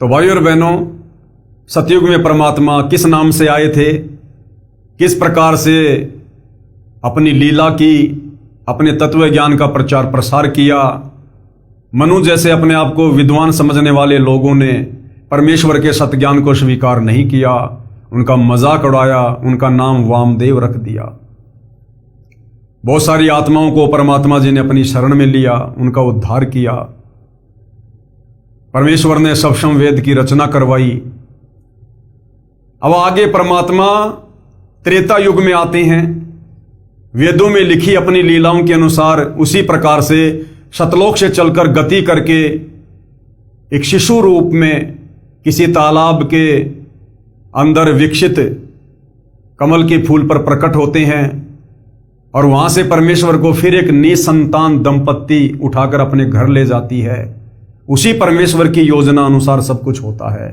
तो भाइयों और बहनों, सतयुग में परमात्मा किस नाम से आए थे, किस प्रकार से अपनी लीला की, अपने तत्व ज्ञान का प्रचार प्रसार किया। मनु जैसे अपने आप को विद्वान समझने वाले लोगों ने परमेश्वर के सतज्ञान को स्वीकार नहीं किया, उनका मजाक उड़ाया, उनका नाम वामदेव रख दिया। बहुत सारी आत्माओं को परमात्मा जी ने अपनी शरण में लिया, उनका उद्धार किया। परमेश्वर ने सप्तम वेद की रचना करवाई। अब आगे परमात्मा त्रेता युग में आते हैं, वेदों में लिखी अपनी लीलाओं के अनुसार उसी प्रकार से सतलोक से चलकर गति करके एक शिशु रूप में किसी तालाब के अंदर विकसित कमल के फूल पर प्रकट होते हैं और वहां से परमेश्वर को फिर एक निसंतान दंपत्ति उठाकर अपने घर ले जाती है उसी परमेश्वर की योजना अनुसार सब कुछ होता है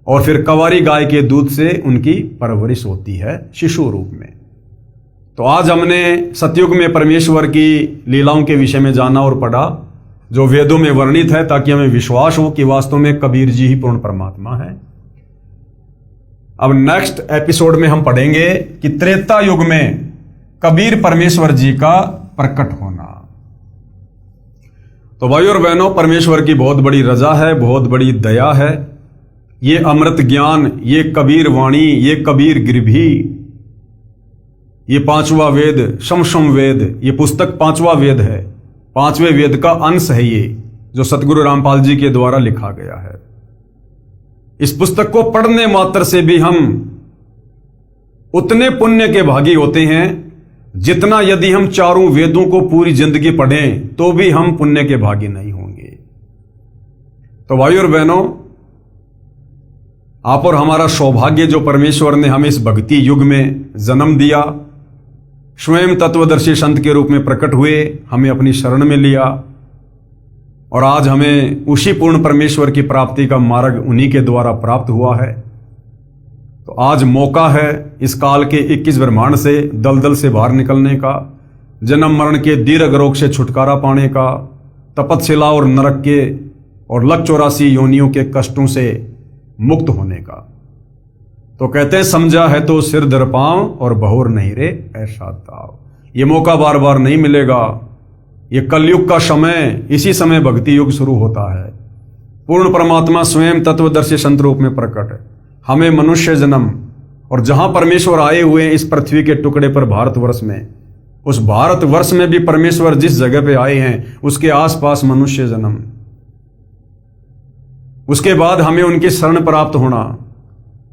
और फिर कंवारी गाय के दूध से उनकी परवरिश होती है शिशु रूप में। तो आज हमने सतयुग में परमेश्वर की लीलाओं के विषय में जाना और पढ़ा जो वेदों में वर्णित है, ताकि हमें विश्वास हो कि वास्तव में कबीर जी ही पूर्ण परमात्मा है। अब नेक्स्ट एपिसोड में हम पढ़ेंगे कि त्रेता युग में कबीर परमेश्वर जी का प्रकट होना। तो भाई और बहनों, परमेश्वर की बहुत बड़ी रजा है, बहुत बड़ी दया है। ये अमृत ज्ञान, ये कबीर वाणी, ये कबीर गिरभी, ये पांचवा वेद शमशम वेद, ये पुस्तक पांचवा वेद है, पांचवें वेद का अंश है ये, जो सतगुरु रामपाल जी के द्वारा लिखा गया है। इस पुस्तक को पढ़ने मात्र से भी हम उतने पुण्य के भागी होते हैं जितना यदि हम चारों वेदों को पूरी जिंदगी पढ़ें तो भी हम पुण्य के भागी नहीं होंगे। तो भाई और बहनों, आप और हमारा सौभाग्य जो परमेश्वर ने हमें इस भक्ति युग में जन्म दिया, स्वयं तत्वदर्शी संत के रूप में प्रकट हुए, हमें अपनी शरण में लिया और आज हमें उसी पूर्ण परमेश्वर की प्राप्ति का मार्ग उन्हीं के द्वारा प्राप्त हुआ है। तो आज मौका है इस काल के 21 ब्रह्मांड से दलदल से बाहर निकलने का, जन्म मरण के दीर्घ रोग से छुटकारा पाने का, तपतशिला और नरक के और लख 84 योनियों के कष्टों से मुक्त होने का। तो कहते हैं समझा है तो सिर धर पांव और बहुर नहीं रे ऐसा ताव। ये मौका बार बार नहीं मिलेगा। ये कलयुग का समय, इसी समय भक्ति युग शुरू होता है। पूर्ण परमात्मा स्वयं तत्वदर्शी संत रूप में प्रकट है, हमें मनुष्य जन्म और जहां परमेश्वर आए हुए हैं इस पृथ्वी के टुकड़े पर भारतवर्ष में, उस भारतवर्ष में भी परमेश्वर जिस जगह पे आए हैं उसके आसपास मनुष्य जन्म, उसके बाद हमें उनकी शरण प्राप्त होना,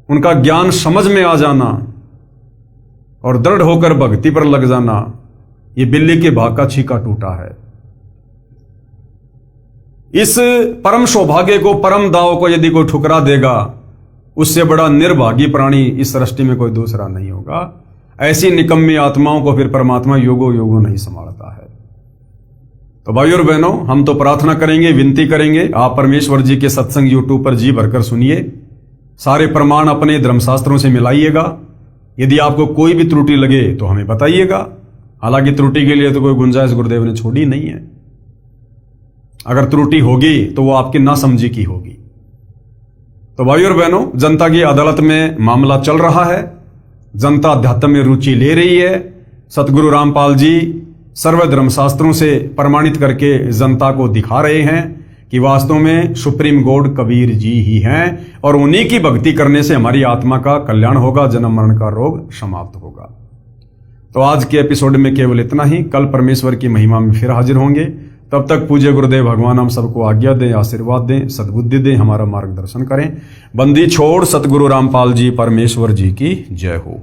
उनका ज्ञान समझ में आ जाना और दृढ़ होकर भक्ति पर लग जाना, ये बिल्ली के भाग का छीका टूटा है। इस परम सौभाग्य को, परम दाव को यदि कोई ठुकरा देगा, उससे बड़ा निर्भागी प्राणी इस सृष्टि में कोई दूसरा नहीं होगा। ऐसी निकम्मी आत्माओं को फिर परमात्मा योगो योगो नहीं संभालता है। तो भाई और बहनों, हम तो प्रार्थना करेंगे, विनती करेंगे, आप परमेश्वर जी के सत्संग यूट्यूब पर जी भरकर सुनिए, सारे प्रमाण अपने धर्मशास्त्रों से मिलाइएगा। यदि आपको कोई भी त्रुटि लगे तो हमें बताइएगा। हालांकि त्रुटि के लिए तो कोई गुंजाइश गुरुदेव ने छोड़ी नहीं है। अगर त्रुटि होगी तो वो आपकी नासमझी की होगी। तो भाई और बहनों, जनता की अदालत में मामला चल रहा है, जनता अध्यात्म में रुचि ले रही है। सतगुरु रामपाल जी सर्व धर्मशास्त्रों से प्रमाणित करके जनता को दिखा रहे हैं कि वास्तव में सुप्रीम गॉड कबीर जी ही हैं और उन्हीं की भक्ति करने से हमारी आत्मा का कल्याण होगा, जन्म मरण का रोग समाप्त होगा। तो आज के एपिसोड में केवल इतना ही। कल परमेश्वर की महिमा में फिर हाजिर होंगे। तब तक पूज्य गुरुदेव भगवान हम सबको आज्ञा दें, आशीर्वाद दें, सद्बुद्धि दें, हमारा मार्गदर्शन करें। बंदी छोड़ सतगुरु रामपाल जी परमेश्वर जी की जय हो।